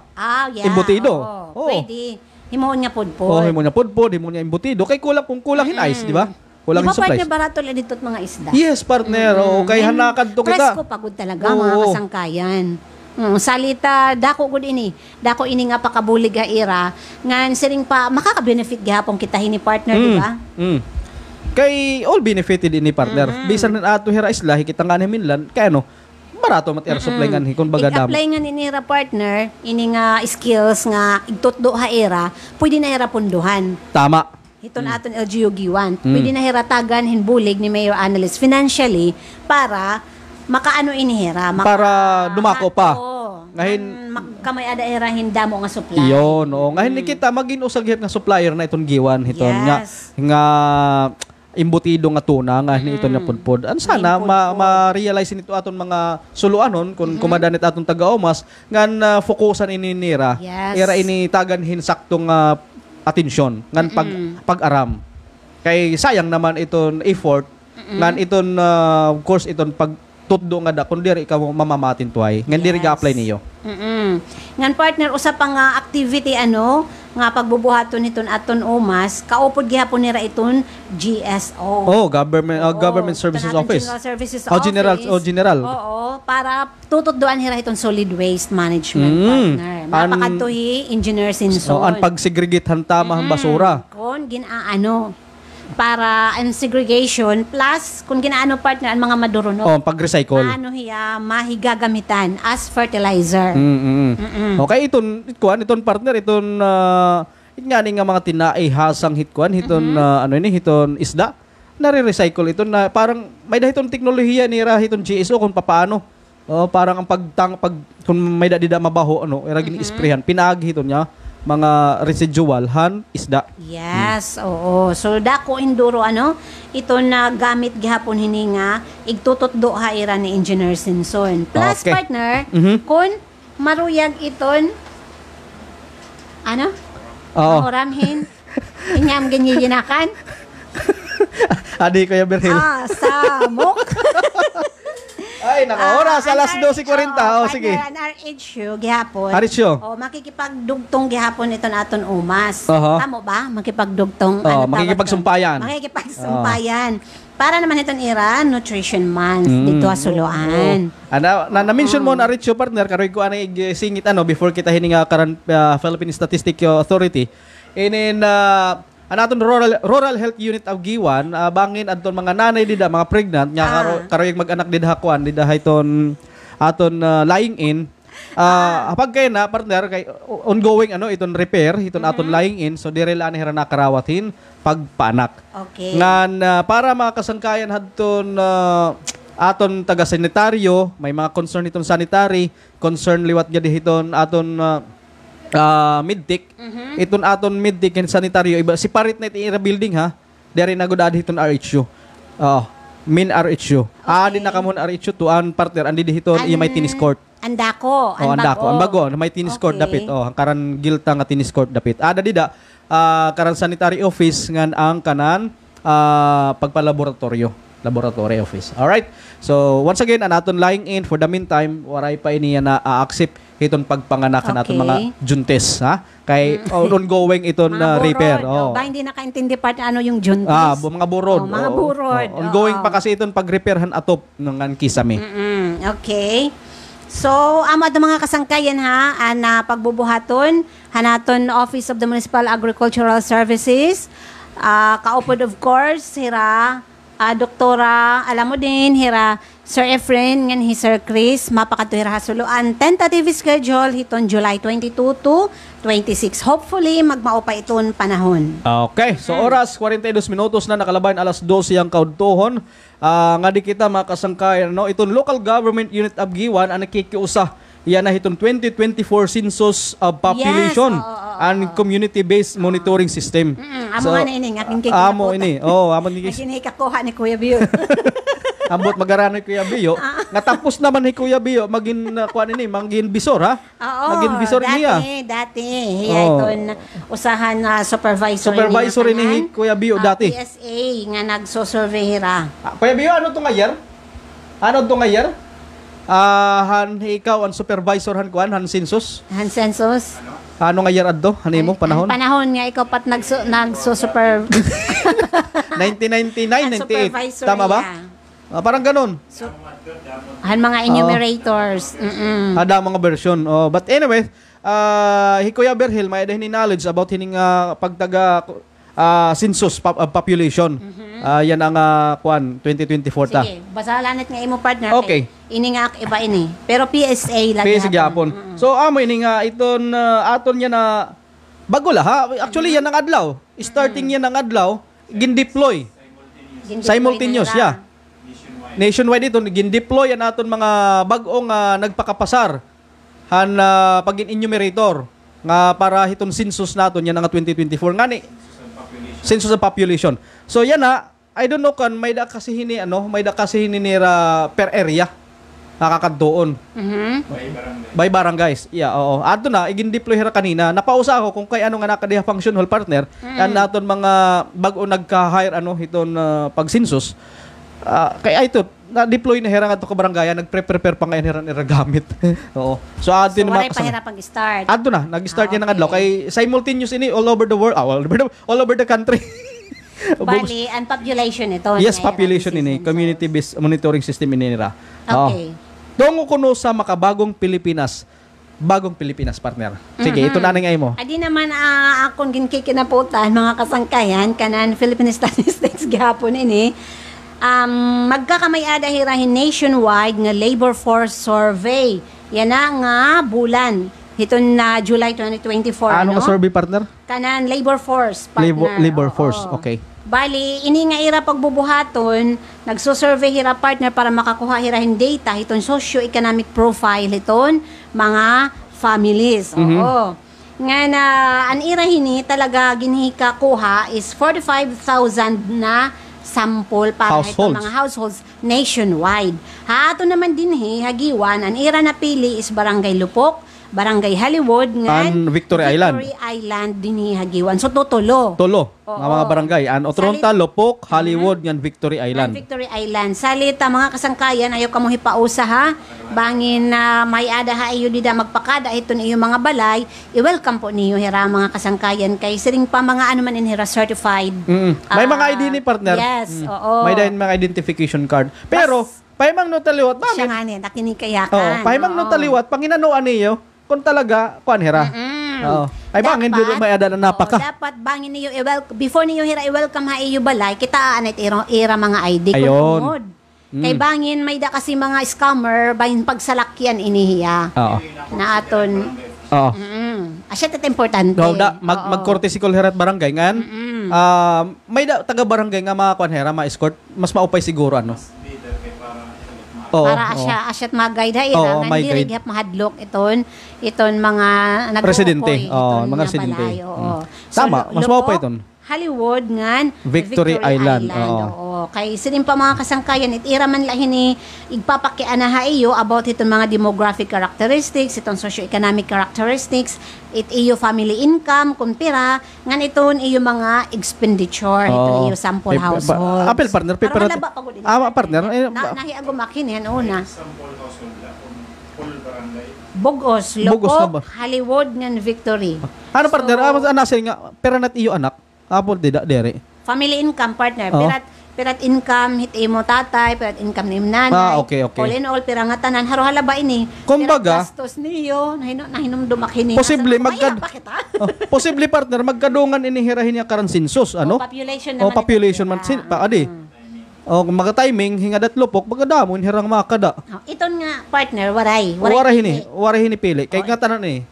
Yeah. Imbutido. Oo. Oo. Pwede. Himuon nga pudpud. Oh, himo niya pudpud, himo niya imbutido kay kung kulang hin ice, 'di ba? Kulang Di hin ba partner supplies. barato lang dito't mga isda? Yes, partner. Oo, kay hanakad to kita. Presko pagod talaga mga Oo. kasangkayan. Salita dako gud ini. Dako ini nga pakabulig nga ira ngan siring pa makaka-benefit gihapon kita hini partner, di ba? Kay all benefited ini partner. Bisan na ato hira isla kita nga Minlan kay barato mat air supply nga kun baga dam. I-apply nga ni ra partner ini nga skills nga igtutdo ha era, pwede na hira punduhan. Tama. Ito na aton LGU giwan. Pwede na hiratagan hinbulig ni Mayor Analyst financially para makaano inihira. Para dumako pa. Ngahin kamay ada era hindamo nga supply. Iyon, o. Ngayon kita maging usag nga supplier na itong giwan hiton Yes. nga imbutido nga tuna nga ni ito nga pudpud. An sana ma-realize nito aton mga suluanon kung kumadanit aton taga-Omas ngan fokusan ini nira. Yes. Era ini tagan hin saktong atensyon ngan pag-aram. Kay sayang naman iton effort ngan iton of course iton pag tutdo nga da kun diri ikaw mamamatin tuay ngan diri Yes. ga-apply niyo. Ngan partner usa pa nga activity nga pagbubuhaton iton aton UMAS, kaupod gihapon nira iton GSO. Government Services Ito natin Office. General Services General. Oo, para tutuddoan hira itong solid waste management partner. Mapakadtohi Engineer Sinson. So, ang pagsegregate tama ang basura. Kung ginaano para ang segregation plus kung ginaano partner ang mga madurunok. Pag-recycle. Ano hiya mahigagamitan as fertilizer. Okay, iton partner, iton nga mga tinaihasang hitkuan, iton hiton isda. Nare-recycle iton na parang may dahiton teknolohiya nira hiton GSO kung papaano. Parang ang kung may dida mabaho era gini-sprayhan, pinagi hiton niya mga residual isda. Yes, oo. So dako induro ito na gamit gihapon hininga igtututdo haira ni Engineer Sinson. Plus Okay. partner, kun maruyag iton Oo. mahuramhin inyam ganyinakan Adi Kuya Berhil. samok. Ay, oras alas 12:40. Sige. An RHU gihapon. RHU. Makikipagdugtong gihapon ito naton UMAS. Aha. Tamo ba? Makikipagdugtong makikipagsumpayan. Makikipagsumpayan. Para naman itong ira, Nutrition Month dito asuluan. Na-mention mo na RHU partner karoy ko singit before kita hininga karan Philippine Statistics Authority. Inin anaton rural health unit of Giwan bangin adton mga nanay dida mga pregnant nya karoy mag-anak dida hakuan dida hayton aton lying in apag kay na partner kay ongoing iton repair iton aton lying in so dire la hira nakarawatin pagpanak. Okay. Ngan para makasangkayan hadton aton taga sanitaryo may mga concern iton sanitary concern liwat gyud hiton aton Midtik. Iton aton Midtik and sanitaryo iba separate na iti building ha. Dere na gud hiton RHU. Min RHU. Adi na kamon RHU tuan partner andi hiton may tennis court. Andako, Ang bago may tennis court dapit. Ang karan gilta nga tennis court dapit. Ada dida karan sanitary office ngan ang kanan pagpalaboratory office. All right. So once again anaton lying in for the meantime waray pa iniya na accept iton pagpanganakan aton mga juntes ha kay ongoing iton repair. Ba hindi nakaintindi part yung juntis. Mga burod. Mga burod. Ongoing pa kasi iton pagrepairhan atop ngan kisame. Okay. So, amad mga kasangkayan na pagbubuhaton, hanaton Office of the Municipal Agricultural Services, kaupod of course, hira, Doktora, alam mo din, hira, Sir Efren, ngan Sir Chris, mapakatuhira hasuluan. Tentative schedule, hiton July 22 to 26. Hopefully, magmao pa iton panahon. Okay, so oras 42 minutos na nakalabayan alas 12 ang kaudtohon. Nga di kita makasangkayan iton local government unit of Giwan ang nakikiusa yan na hiton 2024 census of population and community-based monitoring system. Amo nga na ini aking kikita. Amo ini. Amo ni kakuha ni Kuya Bio. Ambot magarano ni Kuya Bio. Natapos naman ni Kuya Bio magin kuan ini, magin bisor ha. Magin bisor niya. Dati. Hiya iton usahan na supervisor ni Kuya Bio dati. PSA nga nagso-survey hira. Kuya Bio, ano to ngayer? Ikaw ang supervisor han census. Han census. Ano nga year adto? Hanimo panahon? Panahon nga ikaw pat nagso-super 1999, 98. Tama ba? Parang ganun. Han mga enumerators. Ada mga version. But anyway, Kuya Berhil, may dahin knowledge about hining pagtaga census population. Yan ang 2024 ta. Sige, basalanit nga imo partner. Okay. Ini nga iba ini. Pero PSA lang PSA gyapon. So amo ini nga iton aton niya na bago la ha. Actually yan ang adlaw. Starting yan ang adlaw, gin-deploy. Simultaneous ya. Nationwide ito gin-deploy yan aton mga bag-ong nagpakapasar han pagin-enumerator nga para hiton census naton yan nga 2024 ngani. Census of population. So yan I don't know kan may da kasi hini nira per area nakakaddoon. By barangays. Yeah, oo. Ato na igin-deploy hira kanina. Napausa ako kung kay ano nga nakadiha function hall partner kan naton mga bag-o nagka-hire hiton pag census. kaya ito, na-deploy na herang ato ka barangay, nagpre-prepare pa ngayon herang iragamit. Oo. So ato So, na waray pa hirap pag-start. ato na, nag-start yan ng Okay. adlaw kay simultaneous ini all over the world, all over the country. Bali, and population ito. Yes, na population hirap ini, decision. community-based monitoring system ini nila. Okay. Dongo kuno sa makabagong Pilipinas. Bagong Pilipinas, partner. Sige, ito na ngay mo. Adi naman akong ginkikinaputan, mga kasangkayan, kanan Philippine Statistics gihapon ini. Magkakamay-ada hirahin nationwide nga labor force survey. Yan na nga bulan. Ito na July 2024. Ano nga survey, partner? Kanan labor force, partner. Labor Oo. force, okay. Bali, ini nga ira pagbubuhaton, nagsusurvey hira partner para makakuha hirahin data, iton socio-economic profile iton mga families. Oo. Nga na, ang ira hini talaga ginhika kuha is 45,000 na sample para itong Households. mga households nationwide. Hato naman din hagiwan, ang ira na pili is Barangay Lupok, Barangay Hollywood, And Victory Island. Victory Island din hagiwan. So, tutulo. Tolo, Oo. nga mga barangay. Otronta, Lopok, Hollywood, yan Victory Island. Victory Island. Salita, mga kasangkayan, ayaw ka mo hipausa ha. Bangin na may ada ha iyo dida magpakada ito niyo mga balay. I-welcome po niyo hira mga kasangkayan kay siring pa mga ano man in hira certified. May mga ID ni partner. Yes, oo. May dahil mga identification card. Pero, pahimang no taliwat, Siya bakit? nga ni, nakinikayakan. Oh, pahimang no taliwat, panginanoan niyo, kung talaga, kuan hira. Oo. Ay bangin, Dapat, dito may ada na napaka. dapat bangin niyo before niyo hira i-welcome ha iyo balay, kitaan it ira mga ID Ayun. kung tungod. Kay bangin may da kasi mga scammer bahin pagsalakyan inihiya. Oo. Na aton Oo. Asya ito importante. No, Oo. mag-courtesy call herat barangay ngan. May taga barangay nga mga kuan hera, ma-escort, mas maupay siguro ano. Oo. Para asyat mag-guide ha ira. Oo, Nga may hindi guide. rin mahadlok iton mga Residente. nag-uukoy, Oo, iton mga nga residente. balay, oo. Tama, mas Lupok, maupay iton. Hollywood ngan Victory Island, oo. Oo. Kay sining pa mga kasangkayan itira man lahin ni igpapakiana ha iyo about itong mga demographic characteristics, itong socio-economic characteristics, it iyo family income, kung pira, ngan iton iyo mga expenditure, ito Oo. iyo sample Eh, households. apel partner, Para paper- malaba pa ko din. partner, Nahiagom akin yan una. Bugos, Bugos na ba? Lopok, Hollywood ngan Victory. Ano partner, anasay nga, pera nat iyo anak. Apol dida dere. Family income partner. Oo. Pirat income, hit mo tatay, pirat income ni nanay. Okay. All in all, pira nga tanan. Haro halaba ini. Kumbaga, Pirat gastos niyo, nahinumdum akini. Posible magkad. posible partner magkadungan inihirahin niya karan sensus ano? Population O naman. population man adi. O kung timing hinga dat lupok magkadamon hirang makada. Iton nga partner, waray. Waray hini pili. Kay nga tanan ni.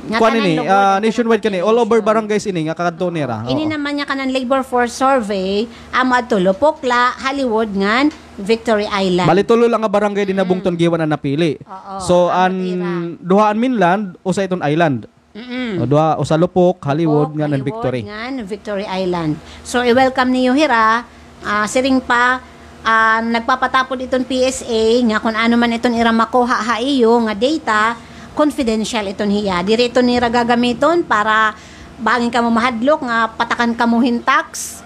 Nga Kuan tanan ini lugar, nationwide kani all over population. barangays ini nga kakadto nira. Ini naman niya kanan labor force survey, ama to Lopokla, Hollywood ngan, Victory Island. Bali tulo lang nga barangay din nabungton giwan na napili. Oo, So ang an duhaan Mainland usa iton island. O duha usa Lupok, Hollywood nga nan Victory. Ngan, Victory Island. So, i-welcome niyo hira. Siring pa, nagpapatapod itong PSA, nga kung ano man itong ira makuha ha iyo, nga data, confidential itong hiya. Diri ito nira gagamiton para bangin ka mo mahadlok, nga patakan ka mo hintax.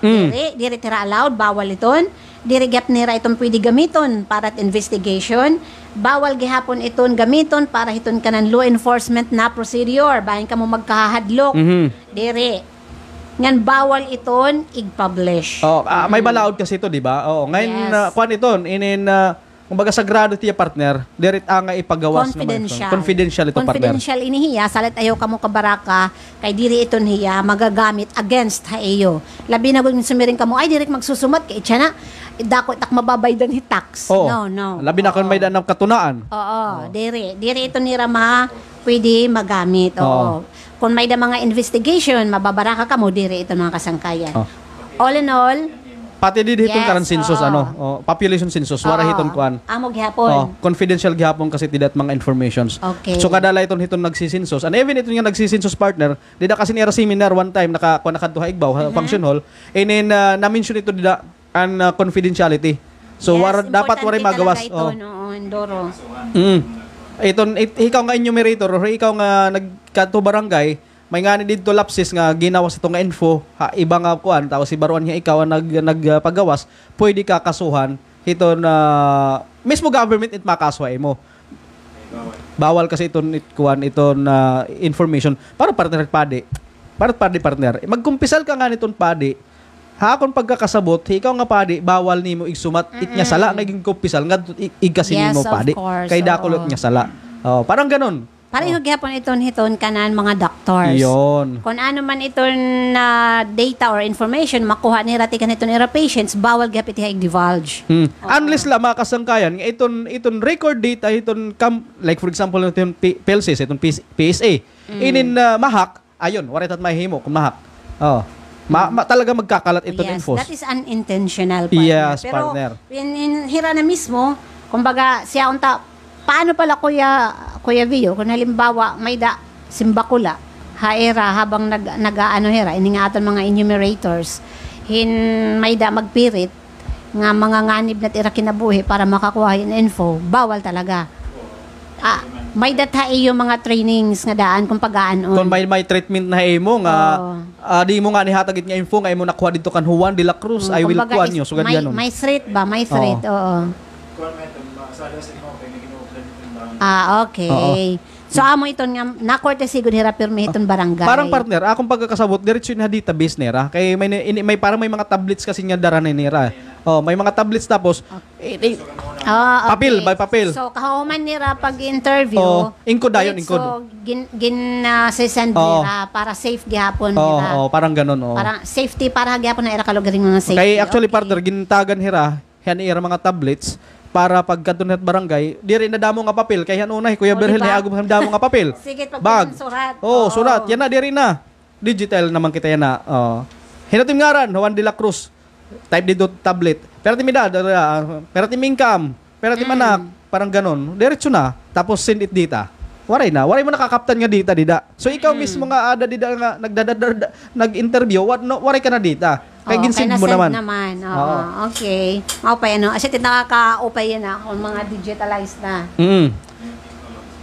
Diri tira allowed, bawal iton. Diri gap nira itong pwede gamiton para at investigation. Bawal gihapon iton gamiton para hiton kanan law enforcement na procedure. Bangin ka mo magkahadlok. Diri. Ngan bawal iton i-publish. Oh, may balaod kasi ito, di ba? Oo, ngayon Yes. kuan iton inin kumbaga sagrado tiya partner, dirit nga ipagawas Confidential. Confidential ito partner. Confidential ini hiya, salit ayaw kamo kabaraka, kay diri iton hiya magagamit against ha iyo. Labi na kung sumiring kamo, ay direk magsusumat kay itya na, dako tak mababaydan hi tax. Oo. No. Labi na kung may danang katunaan. Oo, diri ito nira pwede magamit. Oo. Kung may da mga investigation, mababaraka kamo diri ito mga kasangkayan. Oh. All in all, Pati di hitong Yes, karan census oo. population census wara hiton kuan. Amo gihapon. Confidential gihapon kasi tidat mga informations. Okay. So kadala iton hiton nagsisensus. And even iton nga nagsisensus partner, dida kasi niya seminar one time nakadtuha igbaw function hall. And then na-mention ito dida an confidentiality. So Yes, dapat waray importante magawas. talaga ito, no, Endoro. Iton ikaw nga enumerator or ikaw nga nagkanto barangay may nga ni dito lapses nga ginawas ito nga info, iba nga kuan, tapos si baruan nga ikaw ang nagpagawas, pwede ka kasuhan, ito na, mismo government it makasway mo. Bawal kasi iton information para partner partner. Magkumpisal ka nga niton padi. Hakon pagkakasabot, ikaw nga padi bawal nimo igsumat itnya sala naging kumpisal nga igkasin Yes, nimo of padi. course, Kay dakulot oo. nya sala. Oh, parang ganun. Para yung gyapon hiton kanan mga doctors. Iyon. Kung ano man iton na data or information makuha ni rati kaniton ira patients, bawal gyapit i divulge. Unless la makasangkayan nga iton record data like for example iton PLCs iton PSA. Inin mahak ayon waritat mahimo kung mahak. Oh. Talaga magkakalat iton Yes, infos. that is unintentional, partner. Yes, Pero partner. in hira na mismo, kumbaga siya unta, paano pala Kuya Vio, kung halimbawa may simbakula, haera habang nag-ano hira, ini nga aton mga enumerators, may magpirit, nga mga nganib na tira kinabuhi para makakuha yung info, bawal talaga. May yung mga trainings nga daan kung pag-aanon. Kung may treatment na imo nga di mo nga nihatagit nga info nga imo nakuha dito kan Juan de la Cruz, I will Kumbaga, kuan nyo sugad may, ganon. may threat ba? May threat, oo. Okay. So amo iton nga nakorte sigud hira pirmi iton barangay. Parang partner, akong pagkakasabot diretso na dita business ra kay may parang may mga tablets kasi nga dara nira. Oh, may mga tablets tapos okay. papel by papel. So kahuman nira pag-interview. Ingkod dayon ingkod. So send Oo. nira para safe gihapon Oh, nira. parang ganon oh. Parang safety para gihapon na ira kalugaring mga safety. Kay actually Okay. partner gintagan hira yan ira mga tablets para pagkadunat barangay, di rin na damo nga papel. Kaya unay, Kuya Berhel, diba? na agum damo nga papel. Sige, Bag. surat. Oh, Oo. surat. Yan na, di rin na. Digital naman kita yan na. Hinatim ngaran, Juan de la Cruz. Type dito tablet. Pero timida, pero income, pero anak, parang ganon. Diretso na. Tapos send it dita. Waray mo nakakaptan nga dita. So ikaw mismo nga ada dita nga nag-interview, waray ka na dita. Kaya ginsend mo naman. Oo. Okay. Okay, ano. Kasi nakaka-upay yan kung mga digitalized na.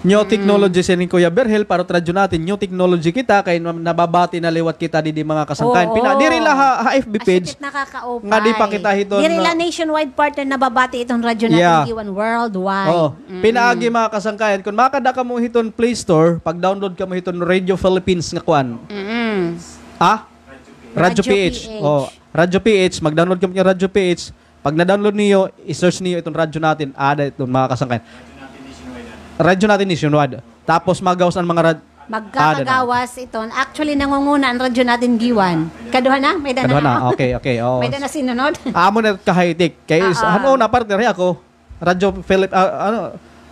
New technology ni Kuya Berhel para radyo natin. New technology kita kay nababati na liwat kita di mga kasangkayan. Oo. Diri la ha FB page. Asyik nakaka-upay. Nga di pa kita hiton. Diri la nationwide partner na babati itong radyo natin Yeah. Giwan worldwide. Oh, pinaagi mga kasangkayan kung makada ka mo hiton Play Store, pag download ka mo hiton Radio Philippines nga kuan. Radyo PH. Oh, Radyo PH, mag-download ka mo yung Radyo PH. Pag na-download niyo, i-search niyo itong radyo natin, ada itong mga kasangkayan. Radyo natin nationwide. Tapos magawas ang mga Magkakagawas iton. Actually, nangunguna ang radyo natin Giwan. Kaduha na? May dana Kaduha na. na? Okay. Oh. May dana sinunod? Amo na ka-high-tech. Kaya na partner ako.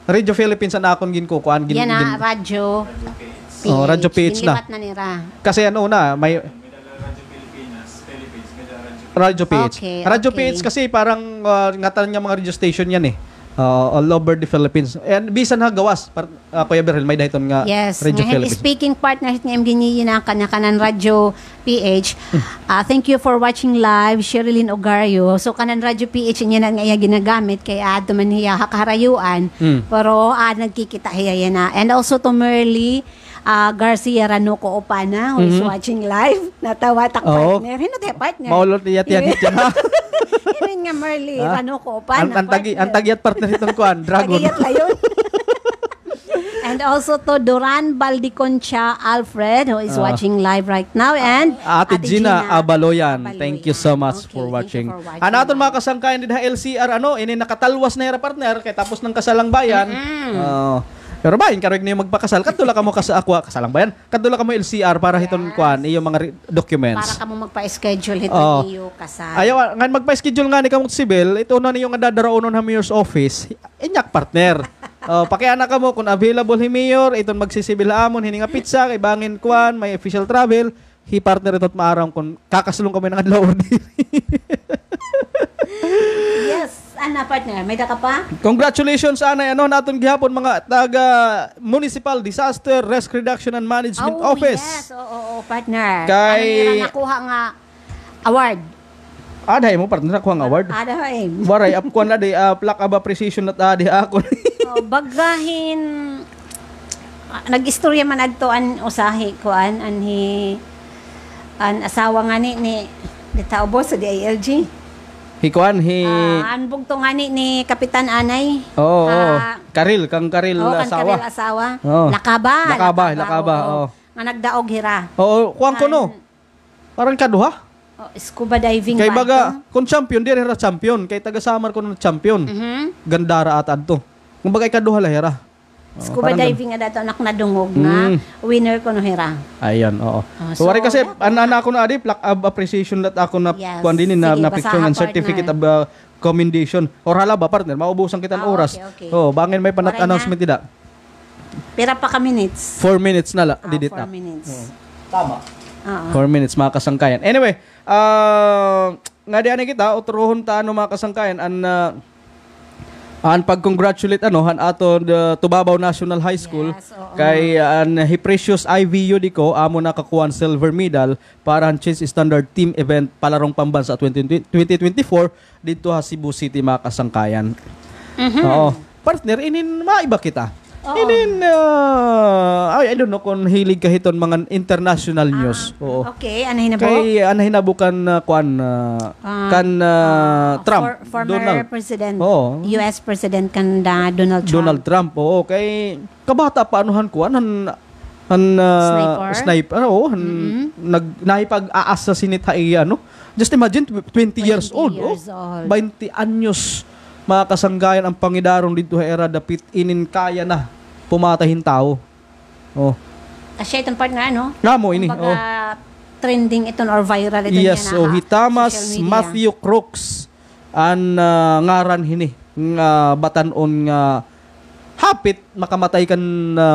Radio Philippines ang akong ginkukuan. Yan na, radyo PH. Radyo PH na. Ginlipat na nira. Kasi may Radyo PH. Okay, Radyo okay. PH kasi parang ngatan niya mga radio station yan eh. All over the Philippines. And bisan ha gawas. Kuya Berhel, may dahiton nga Yes. Radio Ngayon, Philippines. speaking partner ng MD na kanan Radyo PH. Thank you for watching live, Sherilyn Ogario. So, kanan Radyo PH, niya na nga iya ginagamit kaya ato man hiya hakarayuan. Pero nagkikita hiya yan na. And also to Merly Garcia Ranoco Opana who is watching live. Natawa tak Oo. partner. Hino tayo partner? Maulot niya tiyan. Hino nga Merly Ranoco Opana. Ang tagyat partner itong kuan, Dragon. Tagayat layon. And also to Duran Baldiconcha Alfred who is watching live right now and Ate Gina Abaloyan. Thank you so much Okay, for thank you watching. for watching. Aton mga kasangkayan din LCR ini nakatalwas na hira partner kay tapos ng kasalang bayan. Pero bayan karoy niyo magpakasal kadtula ka mo kasalang bayan. Kadtula ka mo LCR para hiton kuan iyo mga documents. Para ka mo magpa-schedule ito Oo. niyo kasal. Ayaw nga magpa-schedule nga ni kamong sibil, ito na niyo nga dadaraonon ha mayor's office. Inyak partner. Pakiana ka mo kung available hi mayor, iton magsisibil amon hininga pizza kay bangin kuan, may official travel, hi partner itot maaram kung kakasulong kami ng adlaw. Yes, ana partner, may daka pa? Congratulations anay naton gihapon mga taga Municipal Disaster Risk Reduction and Management Office. Yes, oo, partner. Kay- Ano nila nakuha nga award? Aday mo partner ako ang award. Ada eh. Waray kuan na day plaque of appreciation at adi ako. Bagahin nag-istorya man adtoan usahi kuan anhi an asawa nga ni tao boss sa DILG. Hikuan, An bugto nga ni Kapitan Anay. Oo, Karil kan asawa. Karil asawa. Oo. Lakaba. Oo. Nga nagdaog hira. Oo, kuwang ko no. Parang kaduha. Scuba diving Kay ba baga, to? kung champion, di rin champion. Kay taga-samar ko ng champion. Gandara at adto. Kung baga, kaduha lahira. Scuba parang diving nga dato anak nadungog nga winner ko no hira. Ayan, oo. So, So, wari kasi, ana ako na adi, plaque of appreciation that ako na Yes. kuan din na, Sige, na picture basahan, and certificate partner. of commendation. Or hala ba, partner? Maubusan kita ng oras. Okay. Oh, bangin may panat Waray na. announcement tidak. Pira pa ka minutes. 4 minutes na la, didit 4 na. minutes. Tama. Oo. 4 minutes, mga kasangkayan. Anyway, nga di ani kita, uturuhon ta ano mga kasangkayan, an pag-congratulate han ato the Tubabaw National High School Yes, oo. kay hi Precious IVU diko amo nakakuha silver medal para ang Chase Standard Team event palarong pambansa 2024 dito sa Cebu City mga kasangkayan. Oo. Partner, inin maiba kita. Inin I don't know kung hilig kahiton mga international news. Oo. Okay, anahin na po. Kay hinabukan Trump, Former Donald. President, Oo. US President kanda Donald Trump. Donald Trump. Oo, kay kabata pa anuhan kuan Sniper? sniper. Oo, naipag-assassinate Just imagine 20 years old. years old. 20 anyos mga kasanggayan ang pangidarong dito sa era dapit inin kaya na pumatahin tao. Oh. Siya itong partner, ano? Ngamo ini. Kumbaga, trending ito or viral ito Yes, niya na hitamas social media. Matthew Crooks an ngaran hini nga batanon nga hapit makamatay kan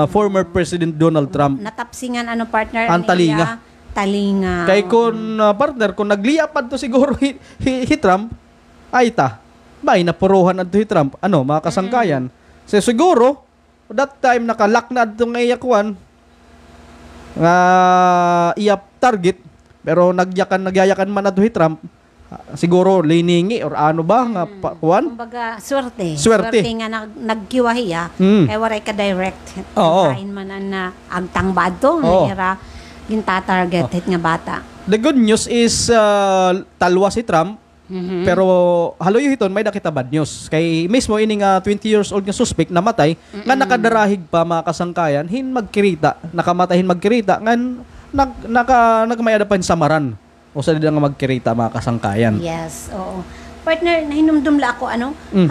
former President Donald Trump. Natapsingan ano partner? Ang talinga. Talinga. Kay kun partner kung nagliyapad to siguro hi Trump ay ta bay napuruhan adto hi Trump mga kasangkayan. So siguro that time nakalock na adto nga iyakuan nga iyap target pero nagyayakan man adto hi Trump siguro liningi or ano ba nga kuan. Kumbaga, swerte. Swerte. Nga nagkiwahiya. Kaya waray ka direct. Oo. Kain man na agtangbad to. Oo. Mayra gintatarget hit nga bata. The good news is talwa si Trump. Pero haloy hiton may nakita bad news. Kay mismo ining 20 years old nga suspect namatay nga nakadarahig pa mga kasangkayan hin magkirita, nakamatahin magkirita ngan nagmayada pa samaran. O sa nga magkirita mga kasangkayan. Yes, oo. Partner, nahinumdum la ako,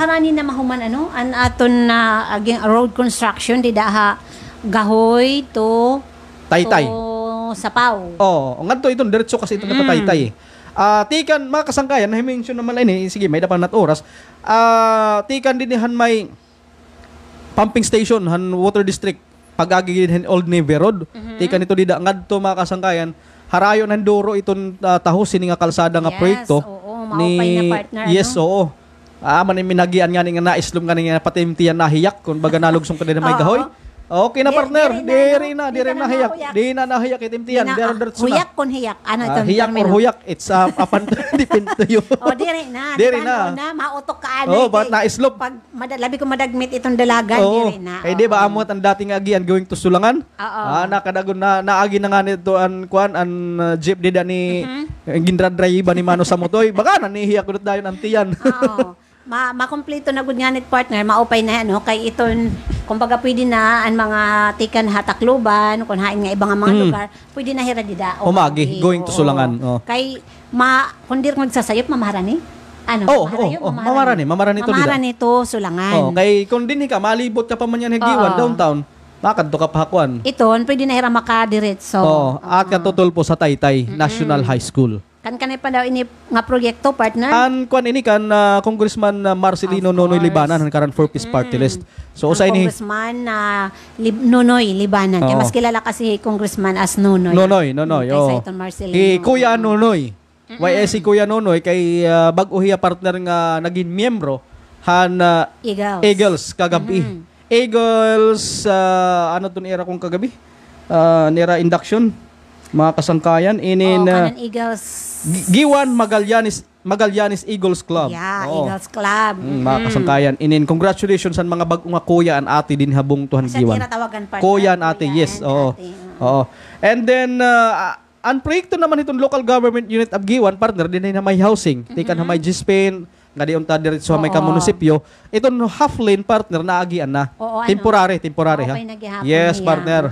harani na mahuman, an aton na road construction, di daha gahoy to Taytay. to Sapaw. Oh, ngadto iton diretso kasi itong Taytay. Tikan mga kasangkayan, na-mention naman ini, sige, may dapat nat oras. Tikan din han may pumping station, han water district, pag-agi din Old Navy Road. Tikan ito dida ngadto mga kasangkayan. Harayon ng Duro itong tahusin nga kalsada nga proyekto. Oo, maupay na partner. Yes, oo. Man minagian nga nga naislom nga nga patimtiyan nahiyak kung baga nalugsong ka din may gahoy. Okay na partner, diri na nahiyak. Di na nahiyak itimtiyan. Huyak kon hiyak. Ano ito? Hiyak or huyak, it's upon depend to you. Diri na. Diri na. na. Mautok ka ano. Ba't naislop? Pag labi ko madagmit itong dalagan, diri na. Kaya di ba amot ang dating agian going to Sulangan? Oo. Nakadagon naagi na nga nito an jeep dida ni gindradrayiba ni Mano Samutoy. Baka nanihiyak ko dayon ang tiyan. Oo. Makompleto na gud nga nit partner, maupay na kay iton kumbaga pwede na ang mga tikan hatakluban kung hain nga ibang mga lugar, pwede na hira dida. Umagi, going to Sulangan. Kay kung dir magsasayop mamaharani. Mamarani to dida. Mamarani to Sulangan. Kay kung dinhi ka malibot ka pa man yan higiwan downtown. Makadto ka pahakuan. Iton pwede na hira makadiretso. At katutulpo sa Taytay National High School. Kan pa daw ini nga proyekto partner. An kuan ini kan Congressman Marcelino Nonoy Libanan han karan for Peace Party List. So usay ni Congressman Nonoy Libanan. Kaya mas kilala kasi Congressman as Nonoy. Nonoy. Kaysa itong Marcelino. Kuya Nonoy. YS Kuya Nonoy kay bag-o hiya partner nga naging miyembro han Eagles kagabi. Eagles ano tun era kung kagabi? Nera induction. mga kasangkayan inin Kanan Eagles. Giwan Magallanes Eagles Club. Yeah, Oo. Eagles Club. Mga kasangkayan inin congratulations sa mga bagong kuya an ate din habong tuhan Sa Giwan. tira tawagan pa. Kuya an ate, yes. Oo. Oo. And then ang proyekto naman itong local government unit of Giwan partner din na may housing. Tikan na may Gispain nga di unta diretso may ka munisipyo. Itong half lane partner na agian na. Oo, temporary ha. Okay, naghihapon Yes, niya. partner.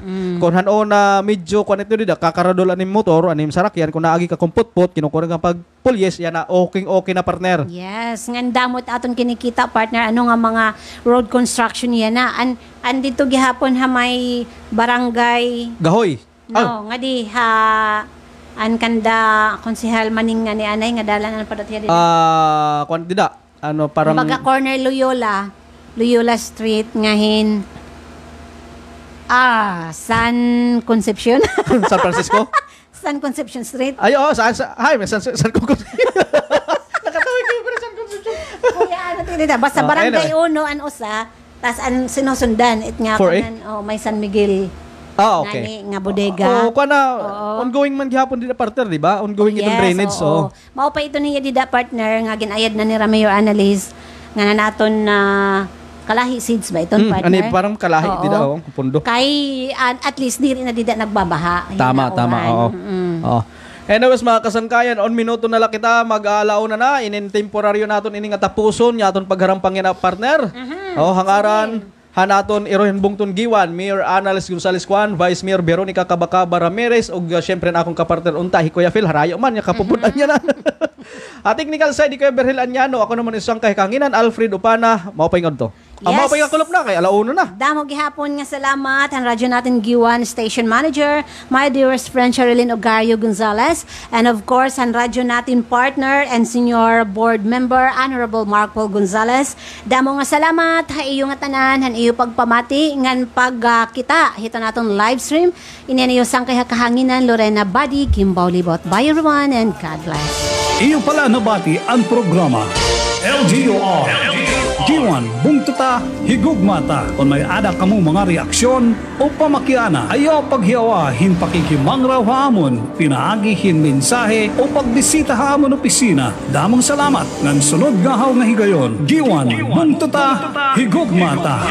Kung hanon na medyo kuan ito dida kakaradol anim motor, anim sarakyan kung naagi ka kumputpot kinukuha nga pag pulyes yan na okay na partner. Yes, nga damot aton kinikita partner ano nga mga road construction yan na. Andito gihapon ha may barangay Gahoy. no, nga di ha an kanda konsehal maning nga ni anay nga dalanan pa dati dito. Kuan dida. Ano parang Baga corner Loyola Street ngahin San Concepcion. San Francisco. San Concepcion Street. Ay, saan San Nakatawag kayo pero San Concepcion. Kuya, ano tinita? Basta barangay anyway. uno, an usa, tas an sinusundan, it nga 4A? kanan, may San Miguel. Okay. Nga bodega. Kuan na ongoing man gihapon dida partner, di ba? Ongoing itong drainage. Oo. Mao pa ito niya dida partner, nga ginayad na ni Mayor Annalise, nga na naton na kalahi seeds ba iton partner? Ani parang kalahi Oo. dida pundo. Kay at least diri na dida nagbabaha. Tama. Oo. Oo. Anyways, mga kasangkayan, on minuto na lang kita, mag-aalauna na, temporaryo naton ini nga tapuson, yaton pagharampang yan partner. Hangaran, hanaton irohin bungton Giwan, Mayor Annalise Gonzales Juan, Vice Mayor Veronica Cabacaba Ramirez, ug syempre na akong kapartner unta, Kuya Phil, harayo man, yung kapupunan niya na. Technical side, Kuya Berhel Anyano, ako naman isang kahikanginan, Alfred Upana, maupayngod to. Mao pa yung kulop na kay alauna na. Damo gihapon nga salamat ang radyo natin Giwan Station Manager, my dearest friend Sherilyn Ogario Gonzalez, and of course ang radyo natin partner and senior board member Honorable Mark Paul Gonzalez. Damo nga salamat ha iyo nga tanan han iyo pagpamati ngan pagkita hita naton live stream ini niyo sang kahanginan Lorena Badi Kimbaw Libot. Bye everyone and God bless. Iyo pala nabati ang programa LGUR Giwan Bungtuta Higugmata. Kung may ada kamo mga reaksyon o pamakiana, ayaw paghiawahin pakikimangraw hamon, pinaagihin mensahe o pagbisita hamon opisina. Damong salamat ngan sunod nga haw nga higayon. Giwan Bungtuta Higugmata.